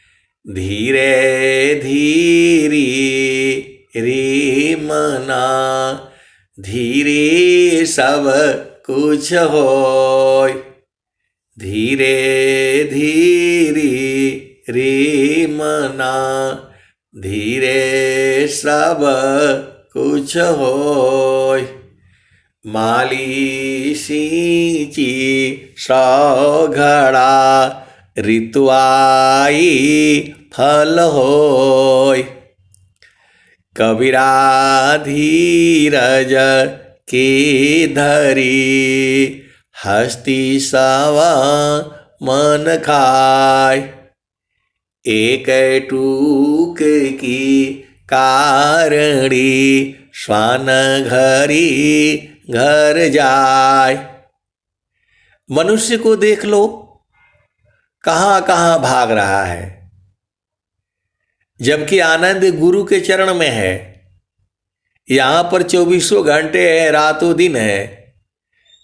धीरे धीरे रे मना, धीरे सब कुछ होय, धीरे धीरे रे मना, धीरे सब कुछ होय। माली सींची सौ घड़ा, ऋतुआई फल होय। कबीरा धीरज के धरी, हस्ती सवा मन खाय। एक टूक की कारणी, श्वान घरी घर जाय। मनुष्य को देख लो, कहां कहां भाग रहा है, जबकि आनंद गुरु के चरण में है। यहां पर 24 घंटे है, रातों दिन है।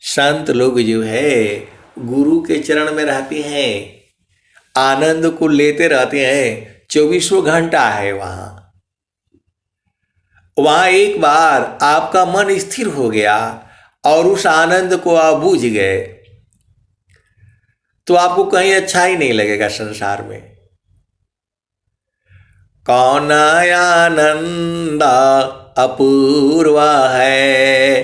संत लोग जो है गुरु के चरण में रहते हैं, आनंद को लेते रहते हैं। 24 घंटा है वहां। वहां एक बार आपका मन स्थिर हो गया और उस आनंद को आप बूझ गए, तो आपको कहीं अच्छा ही नहीं लगेगा संसार में। कौन आनंद अपूर्व है,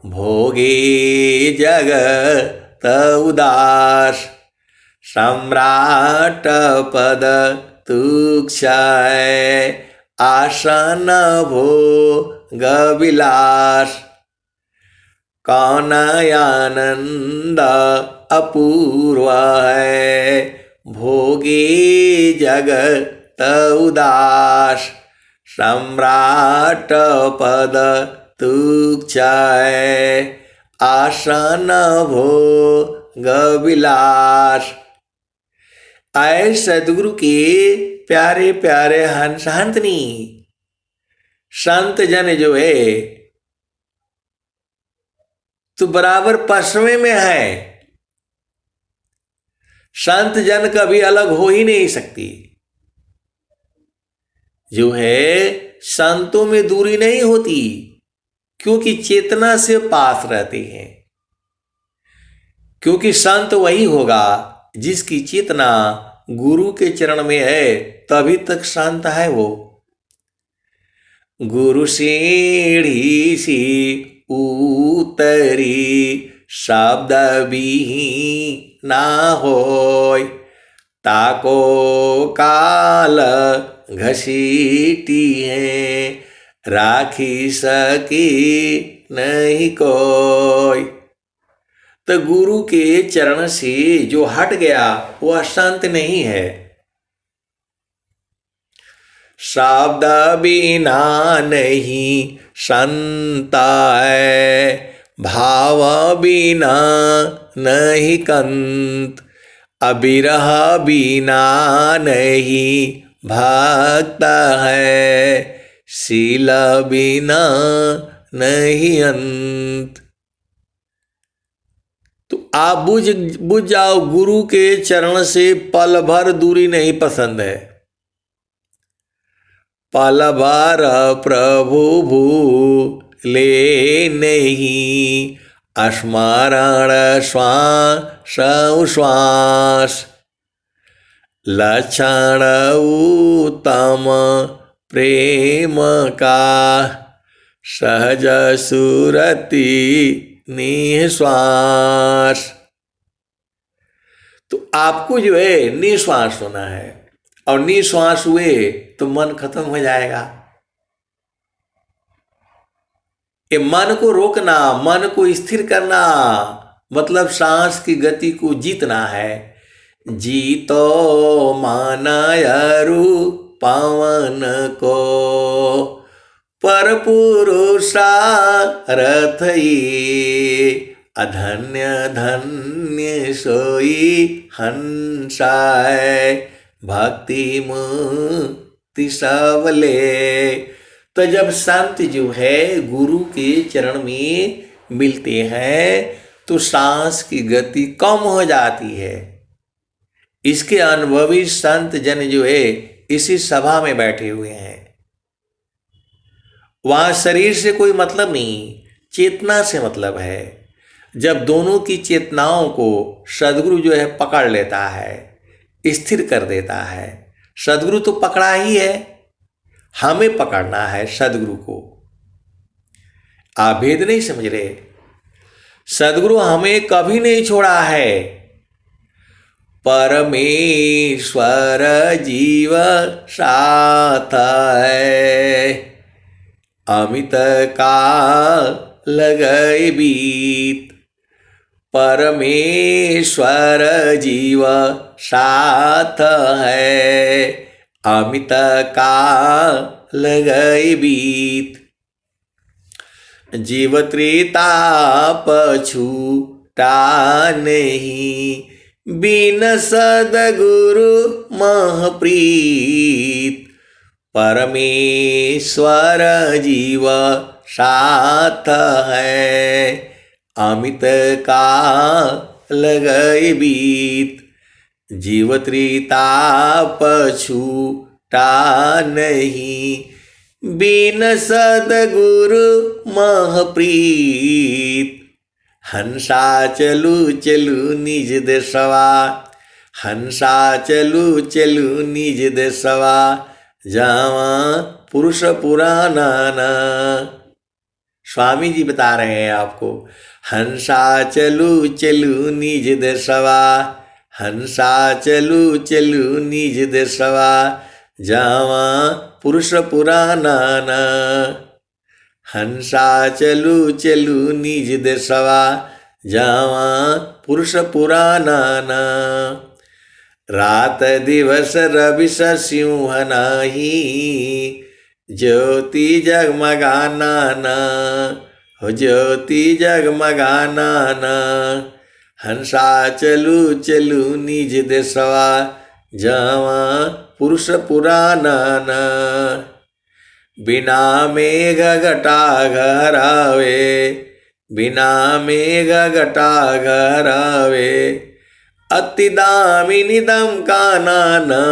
भोगे जगत उदास। सम्राट पद तुक्ष है, आसन भोग विलास। कौन आनंद अपूर्व है, भोगे जगत उदास। सम्राट पद तुक्ष है, आसन भोग विलास। आए सदगुरु के प्यारे प्यारे हंस हंतनी संत जन जो है तो बराबर पसवे में है। संत जन कभी अलग हो ही नहीं सकती। जो है संतों में दूरी नहीं होती, क्योंकि चेतना से पास रहते हैं। क्योंकि संत वही होगा जिसकी चेतना गुरु के चरण में है, तभी तक संत है वो। गुरु सीढ़ी सी उतरी, शब्द भी ना होय। ताको काल घसीटी है, राखी सकी नहीं कोई। तो गुरु के चरण से जो हट गया वह संत नहीं है। शब्द बिना नहीं संत है, भाव बिना नहीं कंत। अबिरह बिना नहीं भक्त है, शील बिना नहीं अंत। तो आप बुझ जाओ, गुरु के चरण से पल भर दूरी नहीं पसंद है। पल भर प्रभु भूले नहीं, स्मरण श्वास उश्वास। लक्षण उत्तम प्रेम का, सहज सुरति निश्वास। तो आपको जो है निश्वास होना है, और निश्वास हुए तो मन खत्म हो जाएगा। ये मन को रोकना, मन को स्थिर करना, मतलब सांस की गति को जीतना है। जीतो मानायरु पवन को, पर पुरुषा रथ ये। अधन्य धन्य सोई हंसाय, भक्ति मुक्ति सबले। तो जब संत जो है गुरु के चरण में मिलते हैं तो सांस की गति कम हो जाती है। इसके अनुभवी संत जन जो है इसी सभा में बैठे हुए हैं। वहां शरीर से कोई मतलब नहीं, चेतना से मतलब है। जब दोनों की चेतनाओं को सदगुरु जो है पकड़ लेता है, स्थिर कर देता है। सदगुरु तो पकड़ा ही है, हमें पकड़ना है सदगुरु को। आप भेद नहीं समझ रहे। सदगुरु हमें कभी नहीं छोड़ा है। परमेश्वर जीव साथ है, अमित काल गए बीत। परमेश्वर जीव साथ है, अमित काल गए बीत। जीव त्रिताप छूटा नहीं, बिन सदगुरु महप्रीत, परमेश्वर जीव साथ है, अमित काल गए बीत। जीव त्रिताप छूटा नहीं, बिन सदगुरु महप्रीत, हंसा चलू चलू निज देशवा, हंसा चलू चलू निज देशवा, जावा पुरुष पुराना ना। स्वामी जी बता रहे हैं आपको, हंसा चलू चलू निज देशवा, हंसा चलू चलू निज देशवा, जावा पुरुष पुराना ना। हंसा चलू चलू निज देशवा, जावा पुरुष पुराना ना। रात दिवस रवि सिंह नाही, ज्योति जगमगाना ना, हो ज्योति जगमगाना ना। हंसा चलू चलू निज देशवा, जावा पुरुष पुराना ना। बिना मेघ घटा घरावे, बिना मेघ घटा घरावे, अति दामिनी दम का नाना,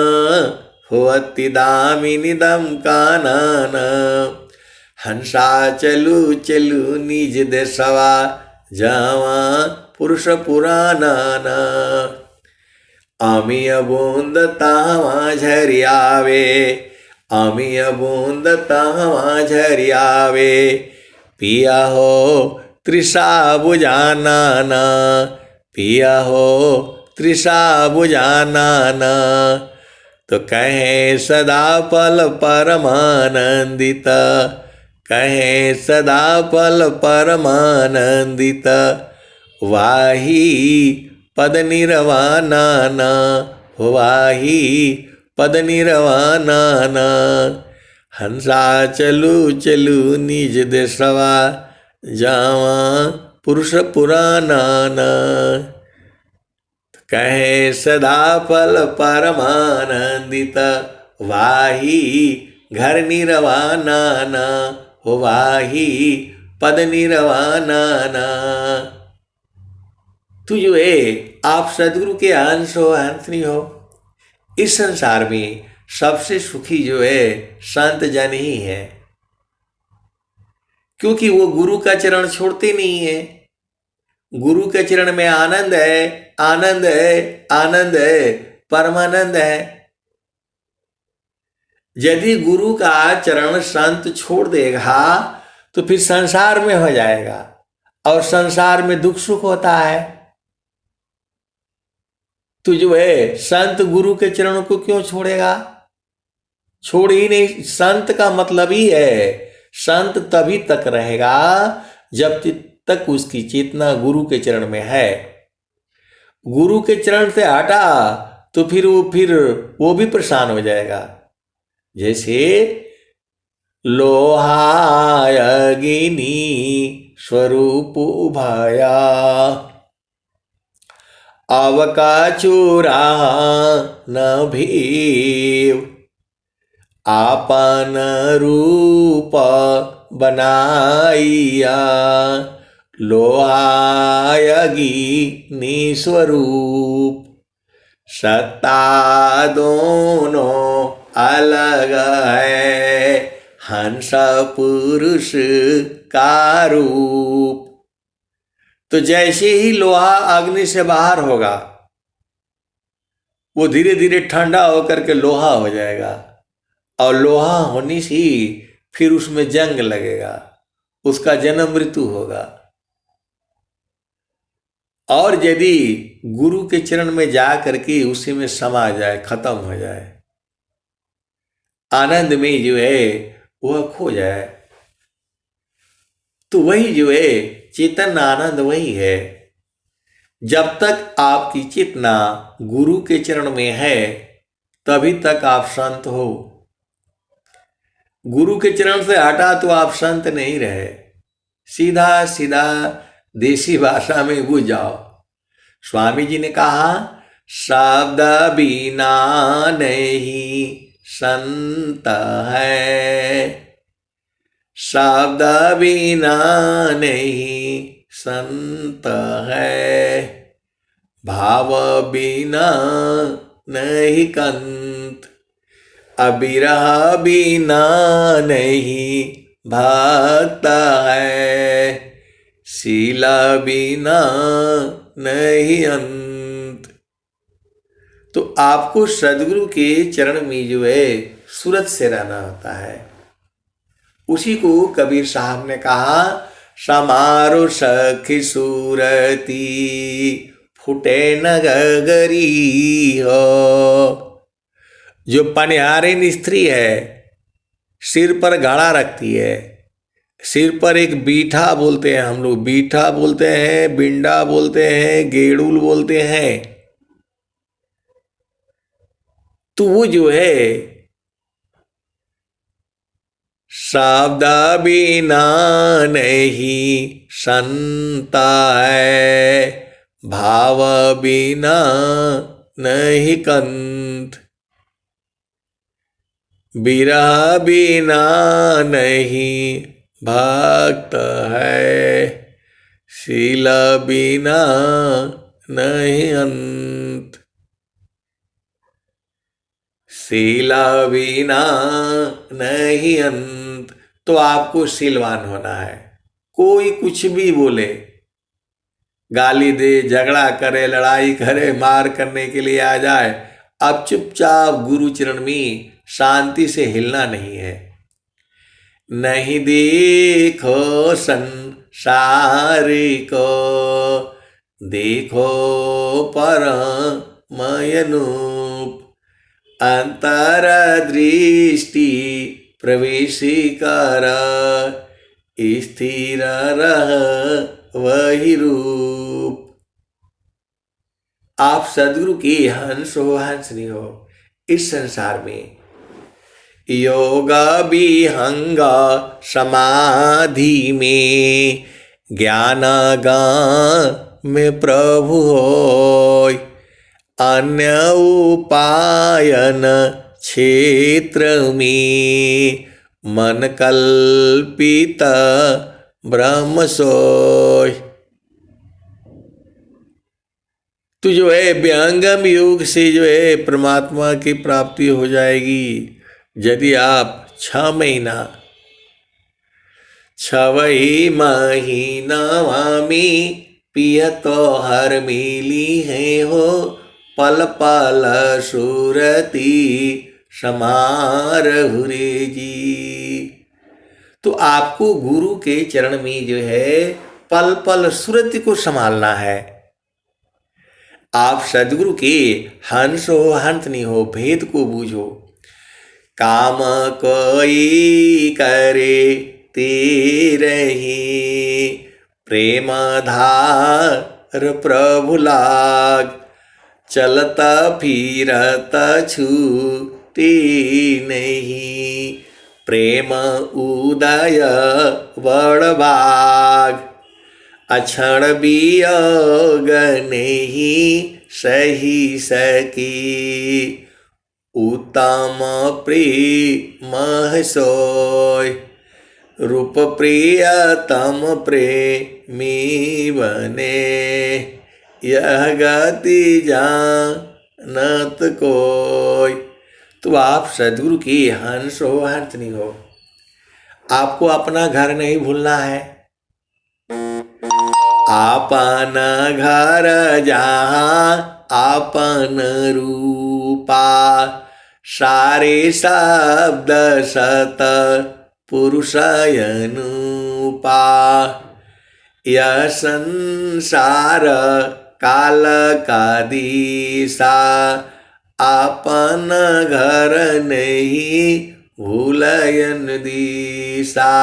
हो अति दामिनी दम का नाना। हंसा चलू चलू निज देशवा, जावा पुरुष पुराना ना। आमिय बूंद तावा झरियावे, आमिय बूंद तावा झरियावे, पिया हो तृषा बुझाना ना, पिया हो तृषा बुझाना ना। तो कहे सदा पल परमानंदित, कहे सदा पल परमानंदित, वाही पद निर्वाणा ना, वाही पद निर्वाणा ना। हंसा चलू चलू निज देशवा, जावा पुरुष पुराना ना। कहे सदा फल परमानंदित, वाही घर निर्वाणा ना, हो वाही पद निर्वाणा ना। तू जो है आप सदगुरु के अंश हो, अंतनी हो। इस संसार में सबसे सुखी जो है संत जन ही है, क्योंकि वो गुरु का चरण छोड़ते नहीं है। गुरु के चरण में आनंद है, आनंद है, आनंद है, परमानंद है। यदि गुरु का चरण संत छोड़ देगा तो फिर संसार में हो जाएगा, और संसार में दुख सुख होता है। तो जो है संत गुरु के चरणों को क्यों छोड़ेगा? छोड़ ही नहीं। संत का मतलब ही है, संत तभी तक रहेगा जब तक उसकी चेतना गुरु के चरण में है। गुरु के चरण से हटा तो फिर वो भी परेशान हो जाएगा। जैसे लोहाय अग्नि स्वरूप उभाया, अवका चूरा न भीव, आपन रूप बनाइया, लोहाय अग्नि स्वरूप। सत्ता दोनों अलग है, हंस पुरुष का रूप। तो जैसे ही लोहा अग्नि से बाहर होगा, वो धीरे धीरे ठंडा होकर के लोहा हो जाएगा, और लोहा होने से फिर उसमें जंग लगेगा, उसका जन्म मृत्यु होगा। और यदि गुरु के चरण में जा करके उसी में समा जाए, खत्म हो जाए, आनंद में जो है वह खो जाए, तो वही जो है चेतन आनंद वही है। जब तक आपकी चेतना गुरु के चरण में है तभी तक आप संत हो। गुरु के चरण से हटा तो आप संत नहीं रहे। सीधा सीधा देसी भाषा में बुझ जाओ। स्वामी जी ने कहा, शब्द बिना नहीं संत है, शब्द बिना नहीं संत है, भाव बिना नहीं कंत, अबिरह बिना नहीं भक्त है, शीला बिना नहीं अंत। तो आपको सदगुरु के चरण में जो है सूरत से रहना होता है। उसी को कबीर साहब ने कहा, समारो सखी सूरती फुटे न गगरी हो। जो पनिहारिन स्त्री है, सिर पर घड़ा रखती है, सिर पर एक बीठा बोलते हैं, हम लोग बीठा बोलते हैं, बिंडा बोलते हैं, गेड़ूल बोलते हैं। तो वो जो है शब्द बिना नहीं संता है, भाव बिना नहीं कंत, बिरह बिना नहीं भक्त है, शील बिना नहीं अंत, शीला बिना नहीं अंत। तो आपको शीलवान होना है। कोई कुछ भी बोले, गाली दे, झगड़ा करे, लड़ाई करे, मार करने के लिए आ जाए, अब चुपचाप गुरु चरण में शांति से हिलना नहीं है। नहीं देखो संसार को, देखो परमयनूप, अंतर दृष्टि प्रवेश कर, स्थिर रह वही रूप। आप सदगुरु के हंस हो, हंसनी हो। इस संसार में योग विहंग समाधि में, ज्ञान गान में प्रभु होय, अन्य उपायन क्षेत्र में, मन कल्पित ब्रह्म सोय। तो जो है विहंगम योग से जो है परमात्मा की प्राप्ति हो जाएगी। यदि आप 6 महीना 6 महीना में पिय तो हर मिली है हो, पल पल सूरती समार हुरे जी। तो आपको गुरु के चरण में जो है पल पल सुरति को संभालना है। आप सदगुरु के हंस हो, हंसनी हो, भेद को बूझो। काम कोई करे तेरही, प्रेम धार प्रभु लाग, चलता फिरता छूटी नहीं, प्रेम उदय बड़बाग, अक्षण वियोग नहीं सही सकी, उत्तम प्रेम सोय, रूप प्रियतम प्रेमी बने, यह गति जानत कोय। तो आप सदगुरु की हंस हो, हंसनी हो। आपको अपना घर नहीं भूलना है। आपन घर जहाँ आपन रूपा, सारे शब्द सत पुरुषयनुपा, यह संसार काल का दिशा, आपन घर नहीं भूलयन दिशा,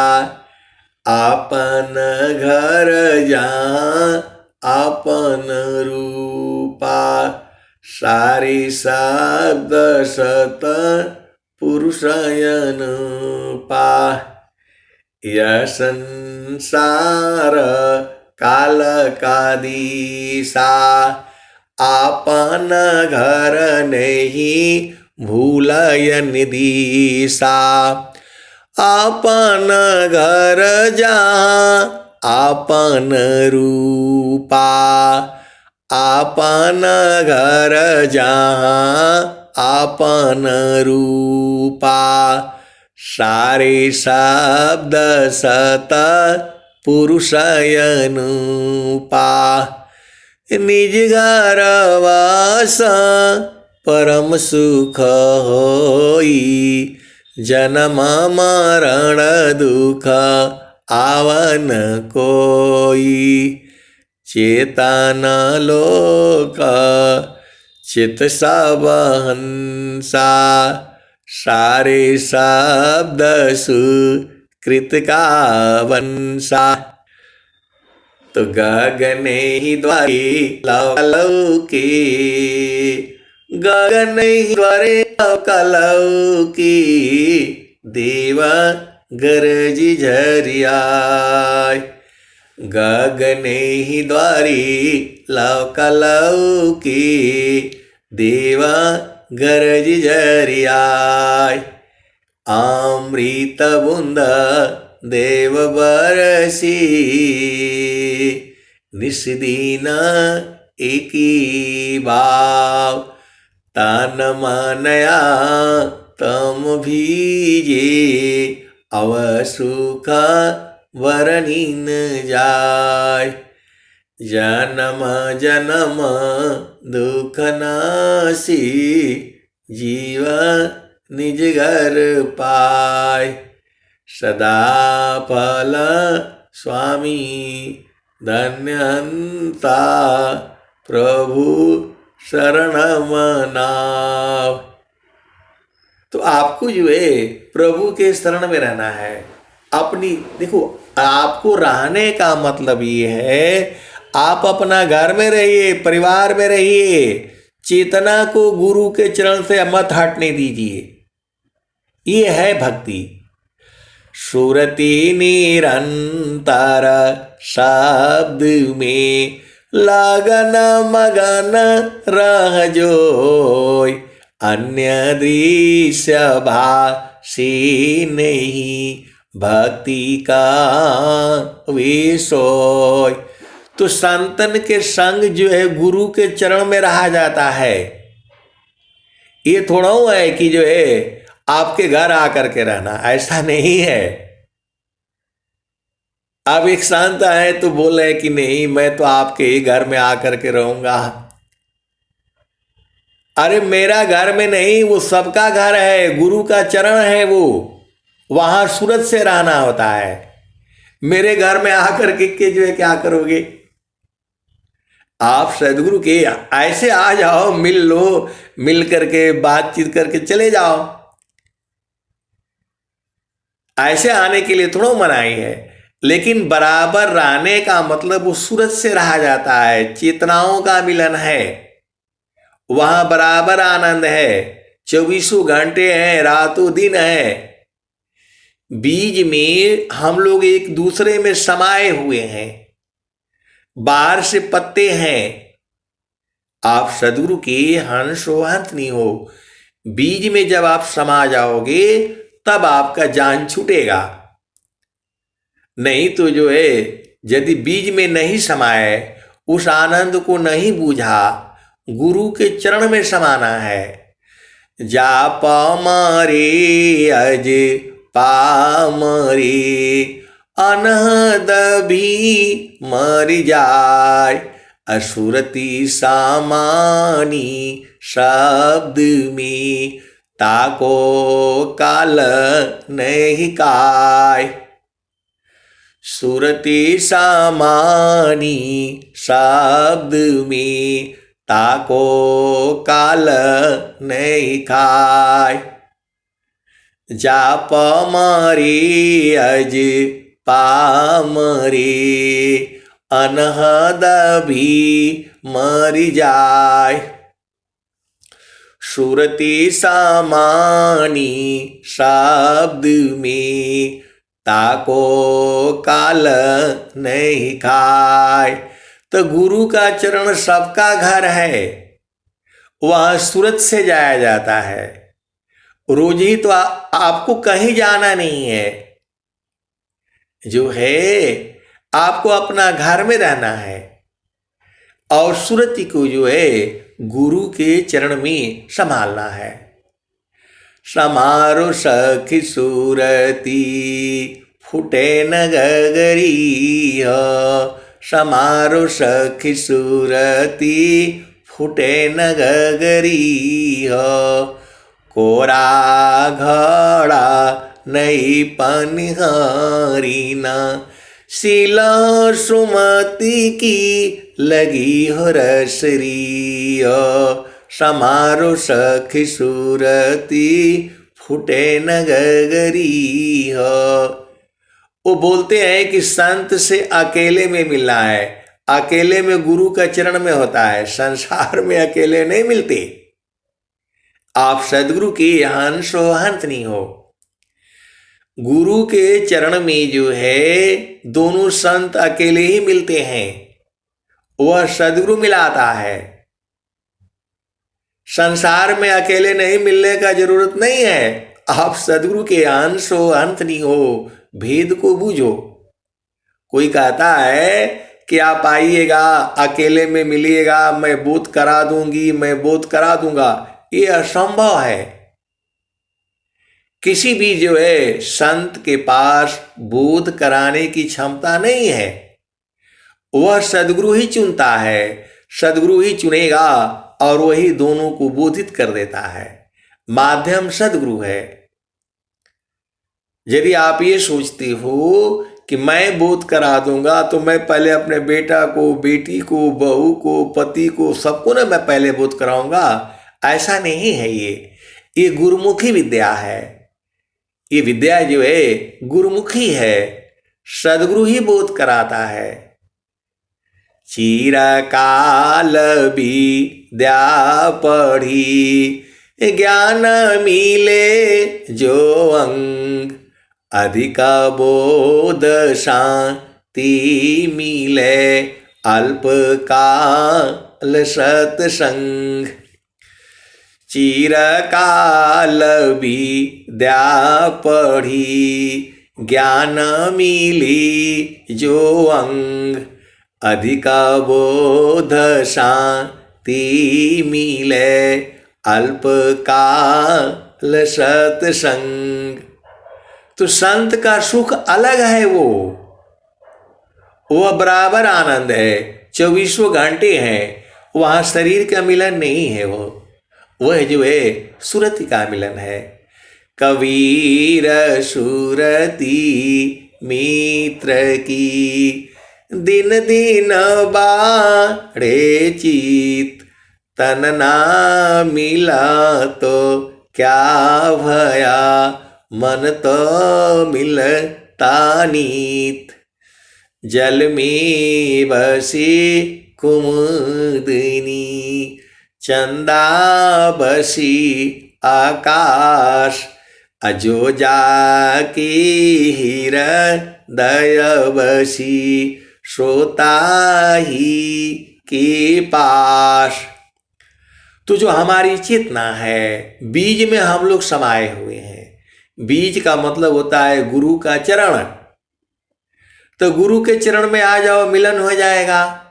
आपन घर जहाँ आपन रूपा, सारी शब्द सत पुरुषयन पा। यह संसार काल का दिशा, आपन घर नहीं भूलय निदिशा। आपन घर जहाँ आपन रूपा, आपन घर जहाँ आपन रूपा। सारे शब्द सत पुरुषय अनुपा, निज घर वास परम सुख होई। जन्म मरण दुख आवन कोई, चेतन लोक चित सब हंसा। सारे शब्द सुकृत का वंशा। तो गगने ही द्वारे लौकी, गगन ही द्वारे लौकी। देव गरजी झरियाय, गगने ही द्वारी लौकी। देव गरजी झरियाय, अमृत बूंद देव बरसी। निस्दिन एकी भाव, तन मनया तम भीजे। अवसुख वरनी न जाय, जन्म जन्म दुख नासी। जीव निज घर पाय, सदा फल स्वामी धन्यंता। प्रभु शरण मनाव। तो आपको जो है प्रभु के शरण में रहना है। अपनी देखो, आपको रहने का मतलब ये है, आप अपना घर में रहिए, परिवार में रहिए, चेतना को गुरु के चरण से मत हटने दीजिए। ये है भक्ति। सुरति निरंतर शब्द में लगन मगन रह जोय। अन्य दृश्य भाषी नहीं भक्ति का विषय। तो संतन के संग जो है गुरु के चरण में रहा जाता है। ये थोड़ा है कि जो है आपके घर आकर के रहना, ऐसा नहीं है। अब एक संत आए तो बोल रहे कि नहीं मैं तो आपके ही घर में आकर के रहूंगा। अरे मेरा घर में नहीं, वो सबका घर है, गुरु का चरण है वो, वहां सूरत से रहना होता है। मेरे घर में आकर के जो है क्या करोगे? आप सदगुरु के ऐसे आ जाओ, मिल लो, मिल करके बातचीत करके चले जाओ। ऐसे आने के लिए थोड़ा मनाही है, लेकिन बराबर रहने का मतलब वो सूरत से रहा जाता है। चेतनाओं का मिलन है, वहां बराबर आनंद है। 24 घंटे हैं, रातों दिन है। बीज में हम लोग एक दूसरे में समाये हुए हैं, बाहर से पत्ते हैं। आप सदगुरु के हंस हो हंस नहीं हो। बीज में जब आप समा जाओगे तब आपका जान छूटेगा। नहीं तो जो है यदि बीज में नहीं समाये, उस आनंद को नहीं बूझा, गुरु के चरण में समाना है। जाप मरे अज पामरे, अनहद भी मर जाय। असुरति सामानी शब्द में, ताको काल नहीं काय। सुरति सामानी शब्द में, ताको काल नहीं खाय। जाप मरे अज पामरे, अनहद भी मर जाय। सुरति सामानी शब्द में, ताको काल नहीं खाए। तो गुरु का चरण सबका घर है, वह सूरत से जाया जाता है। रोज ही तो आपको कहीं जाना नहीं है, जो है आपको अपना घर में रहना है और सूरत को जो है गुरु के चरण में संभालना है। समारो सखी सूरती फूटे न गगरी हो, समारो सखी सूरती फूटे न गगरी हो। कोरा घड़ा नहीं पनिहारी ना, शीला सुमति की लगी हो रसरी हो। समारो सखी सूरती फूटे न गगरी हो। वो बोलते हैं कि संत से अकेले में मिलना है, अकेले में गुरु का चरण में होता है, संसार में अकेले नहीं मिलते। आप सदगुरु की हंस हो हंसनी हो। गुरु के चरण में जो है दोनों संत अकेले ही मिलते हैं, वह सदगुरु मिलाता है। संसार में अकेले नहीं मिलने का जरूरत नहीं है। आप सदगुरु के अंश हो अंतनी हो, भेद को बूझो। कोई कहता है कि आप आइएगा अकेले में मिलिएगा, मैं बोध करा दूंगी, मैं बोध करा दूंगा, ये असंभव है। किसी भी जो है संत के पास बोध कराने की क्षमता नहीं है। वह सदगुरु ही चुनता है, सदगुरु ही चुनेगा और वही दोनों को बोधित कर देता है। माध्यम सदगुरु है। यदि आप ये सोचते हो कि मैं बोध करा दूंगा तो मैं पहले अपने बेटा को, बेटी को, बहू को, पति को, सबको ना मैं पहले बोध कराऊंगा, ऐसा नहीं है। ये गुरुमुखी विद्या है। ये विद्या जो है गुरुमुखी है, सदगुरु ही बोध कराता है। चिरकाल विद्या पढ़ी ज्ञान मिले जो अंग, अधिक बोध शांति मिले अल्प काल सत्संग। चिरकाल विद्या पढ़ी ज्ञान मिली जो अंग, अधिक बोध शांति मिले अल्प काल सत्संग। तो संत का सुख अलग है। वो बराबर आनंद है, 24 घंटे है। वहाँ शरीर का मिलन नहीं है, वह जो है सुरति का मिलन है। कबीर सुरति मित्र की, दिन दिन बाढ़े चित, तन ना मिला तो क्या भया, मन तो मिलता नीत। जल में बसी कुमुदिनी, चंदा बसी आकाश, अजो जाकी हृदय बसी, श्रोता ही के पास। तो जो हमारी चेतना है, बीज में हम लोग समाये हुए हैं। बीज का मतलब होता है गुरु का चरण। तो गुरु के चरण में आ जाओ, मिलन हो जाएगा।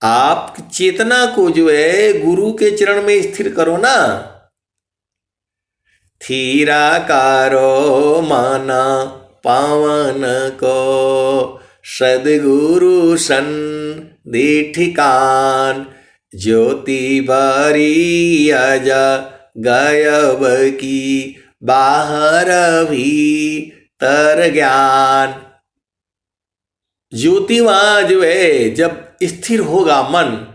आप चेतना को जो है गुरु के चरण में स्थिर करो ना। थीरा कारो माना पावन को, सदगुरु सन दे ठिकान। ज्योति बारी आजा गायब की, बाहर भीतर ज्ञान। ज्योति वहां जो है जब स्थिर होगा मन,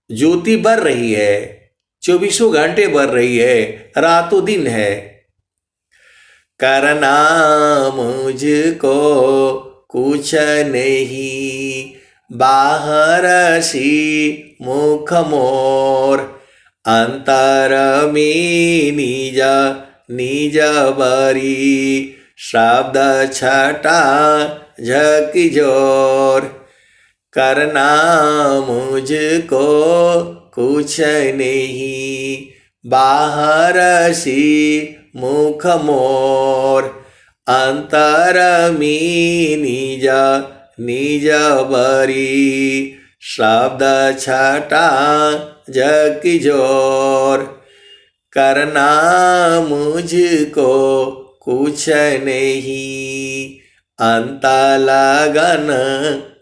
ज्योति बढ़ रही है, 24 घंटे बढ़ रही है, रातों दिन है। करना मुझको कुछ नहीं, बाहर सी मुख मोर। अंतर में निज निज बरी, शब्द छटा झकी जोर, करना मुझको कुछ नहीं, बाहर सी मुख मोर, अंतर में निज निज बरी, शब्द छटा झकी जोर, करना मुझको कुछ नहीं, अंत लगन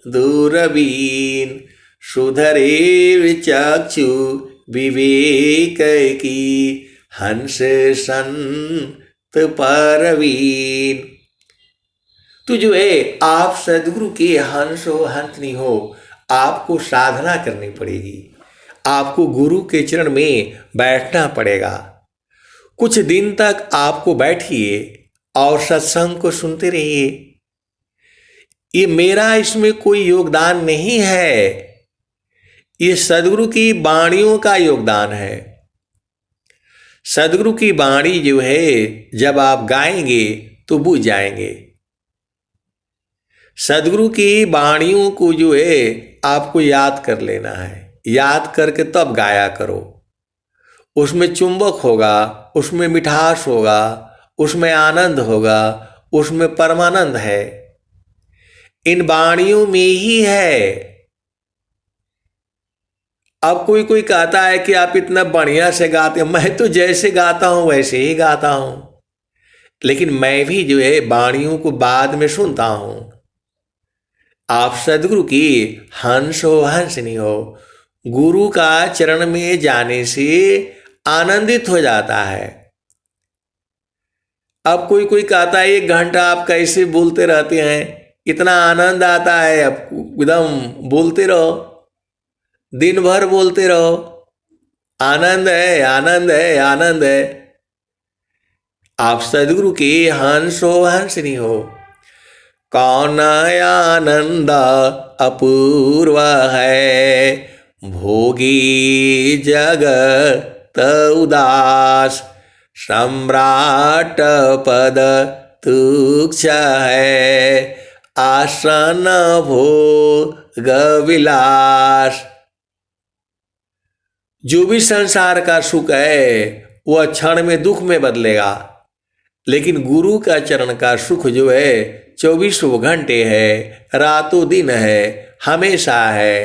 दूरबीन, सुधरे चक्षु विवेक की, हंस संत परवीन। तो जो है आप सदगुरु के हंस हो हंस नहीं हो, आपको साधना करनी पड़ेगी, आपको गुरु के चरण में बैठना पड़ेगा। कुछ दिन तक आपको बैठिए और सत्संग को सुनते रहिए। ये मेरा इसमें कोई योगदान नहीं है, ये सदगुरु की वाणियों का योगदान है। सदगुरु की वाणी जो है जब आप गाएंगे तो बुझ जाएंगे। सदगुरु की वाणियों को जो है आपको याद कर लेना है, याद करके तब गाया करो। उसमें चुंबक होगा, उसमें मिठास होगा, उसमें आनंद होगा, उसमें परमानंद है, इन वाणियों में ही है। अब कोई कोई कहता है कि आप इतना बढ़िया से गाते हैं, मैं तो जैसे गाता हूं वैसे ही गाता हूं, लेकिन मैं भी जो है वाणियों को बाद में सुनता हूं। आप सदगुरु की हंस हो हंस नहीं हो, गुरु का चरण में जाने से आनंदित हो जाता है। अब कोई कोई कहता है 1 घंटा आप कैसे बोलते रहते हैं, इतना आनंद आता है, आपको एकदम बोलते रहो, दिन भर बोलते रहो, आनंद है आनंद है आनंद है। आप सदगुरु के हंस हो हंस नहीं हो। कौन आनंद अपूर्व है, भोगी जगत उदास, सम्राट पद तुच्छ है, आसन भोग विलास। जो भी संसार का सुख है वह क्षण में दुख में बदलेगा, लेकिन गुरु का चरण का सुख जो है 24 घंटे है, रातों दिन है, हमेशा है।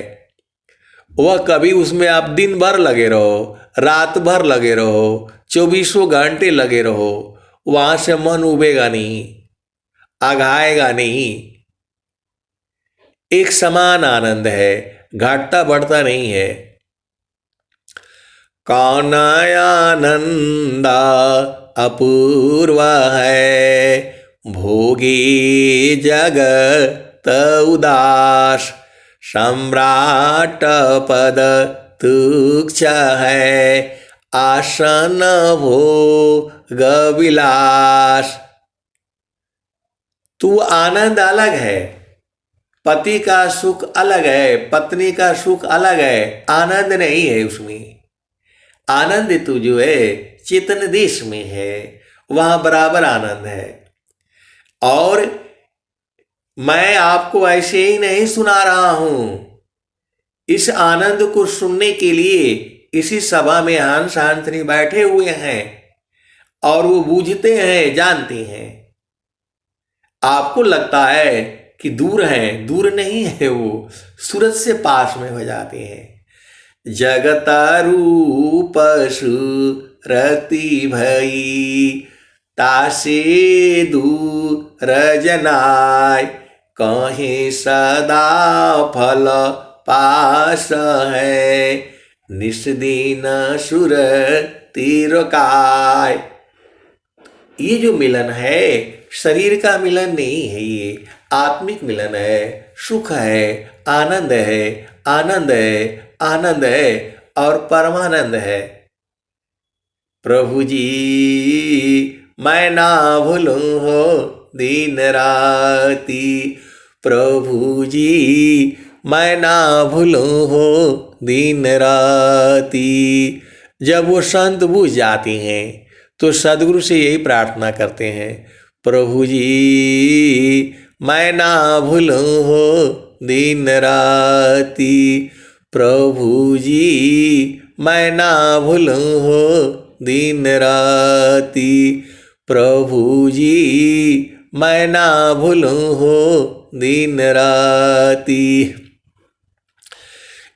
वह कभी उसमें आप दिन भर लगे रहो, रात भर लगे रहो, 24 घंटे लगे रहो, वहां से मन उबेगा नहीं, आघाएगा नहीं। एक समान आनंद है, घटता बढ़ता नहीं है। कौन आनंद अपूर्व है, भोगी जगत उदास, सम्राट पद तुच्छ है, आसन भोग विलास। तो आनंद अलग है, पति का सुख अलग है, पत्नी का सुख अलग है, आनंद नहीं है उसमें। आनंद तो जो है चेतन देश में है, वहां बराबर आनंद है। और मैं आपको ऐसे ही नहीं सुना रहा हूं, इस आनंद को सुनने के लिए इसी सभा में हंस हंसनी बैठे हुए हैं और वो बूझते हैं, जानते हैं। आपको लगता है कि दूर हैं, दूर नहीं है, वो सूरज से पास में हो जाते हैं। जगत रूप सुरति भई, तासे दूर जनाय, कहीं सदा फल पास है, निस्दिन सुर तिरकाय। ये जो मिलन है शरीर का मिलन नहीं है, ये आत्मिक मिलन है, सुख है, आनंद है, आनंद है, आनंद है और परमानंद है। प्रभु जी मैं ना भूलूं हो दिन राती, प्रभु जी मैं ना भूलूं हो दिन राती। जब वो संत बुझ जाती हैं तो सदगुरु से यही प्रार्थना करते हैं, प्रभु जी मैं ना भूलूं हो दिन राती। प्रभु जी मैं ना भूलूं हो दिन राती। प्रभु जी मैं ना भूलूं हो दिन राती।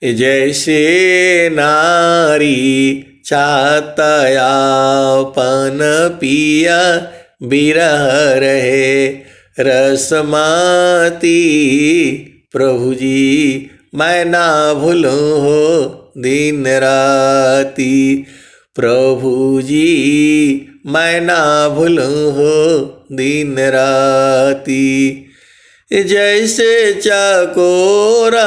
जैसे नारी चाहतयापन पिया बिरह रहे रसमाती। प्रभु जी मैं ना भूलूं हो दिन राती। प्रभु जी मैं ना भूलूं हो दिन राती। जैसे चकोरा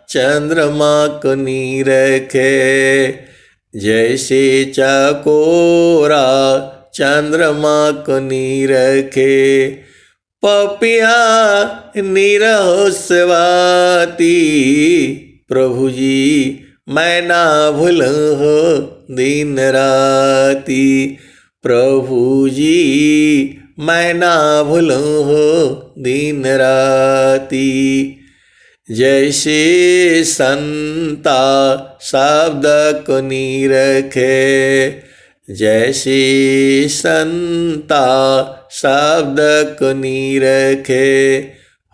चंद्रमा को निरखे। जैसे चकोरा चंद्रमा को निरखे। पपिया निरहो स्वाती। प्रभु जी मैं ना भूलूं हो दिन राती। प्रभु जी मैं ना भूलूं हो दिन राती। जैसे संता शब्द को निरखे। जैसे संता शब्द को निरखे।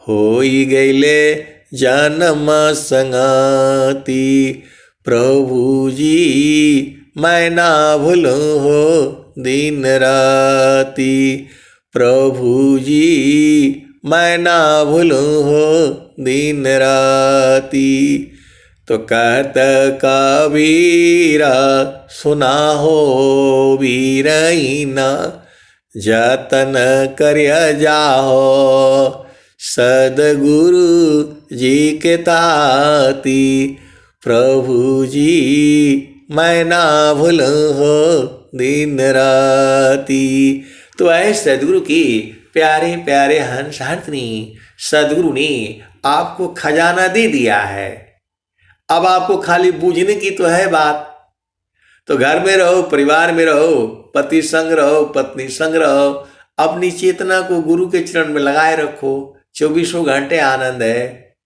होई गईले जन्म संगाती। प्रभु जी मैं ना भूलूं हो दिन राती। प्रभु जी मैं ना भूलूं हो दिन राती। तो कहत कबीरा सुना हो वीरहीना। जतन करिय जाहो सदगुरु जी के ताती। प्रभु जी मैं ना भूलूं हो दिन राती। तो ऐ सदगुरु की प्यारे प्यारे हंस हंसनी सदगुरु ने आपको खजाना दे दिया है। अब आपको खाली बूझने की तो है बात। तो घर में रहो, परिवार में रहो, पति संग रहो, पत्नी संग रहो, अपनी चेतना को गुरु के चरण में लगाए रखो। 24 घंटे आनंद है।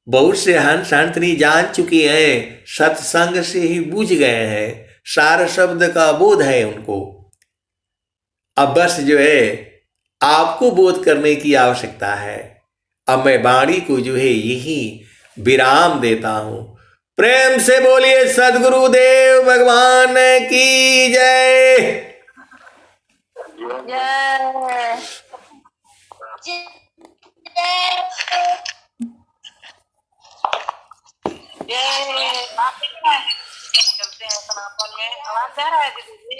बहुत से हंस हंसनी जान चुकी हैं, सत्संग से ही बूझ गए हैं, सार शब्द का बोध है उनको। अब बस जो है आपको बोध करने की आवश्यकता है। अब मैं वाणी को जो है यही विराम देता हूं। प्रेम से बोलिए सद्गुरुदेव भगवान की जय।
चलते हैं समापन में। आवाज जा रहा है दीदी?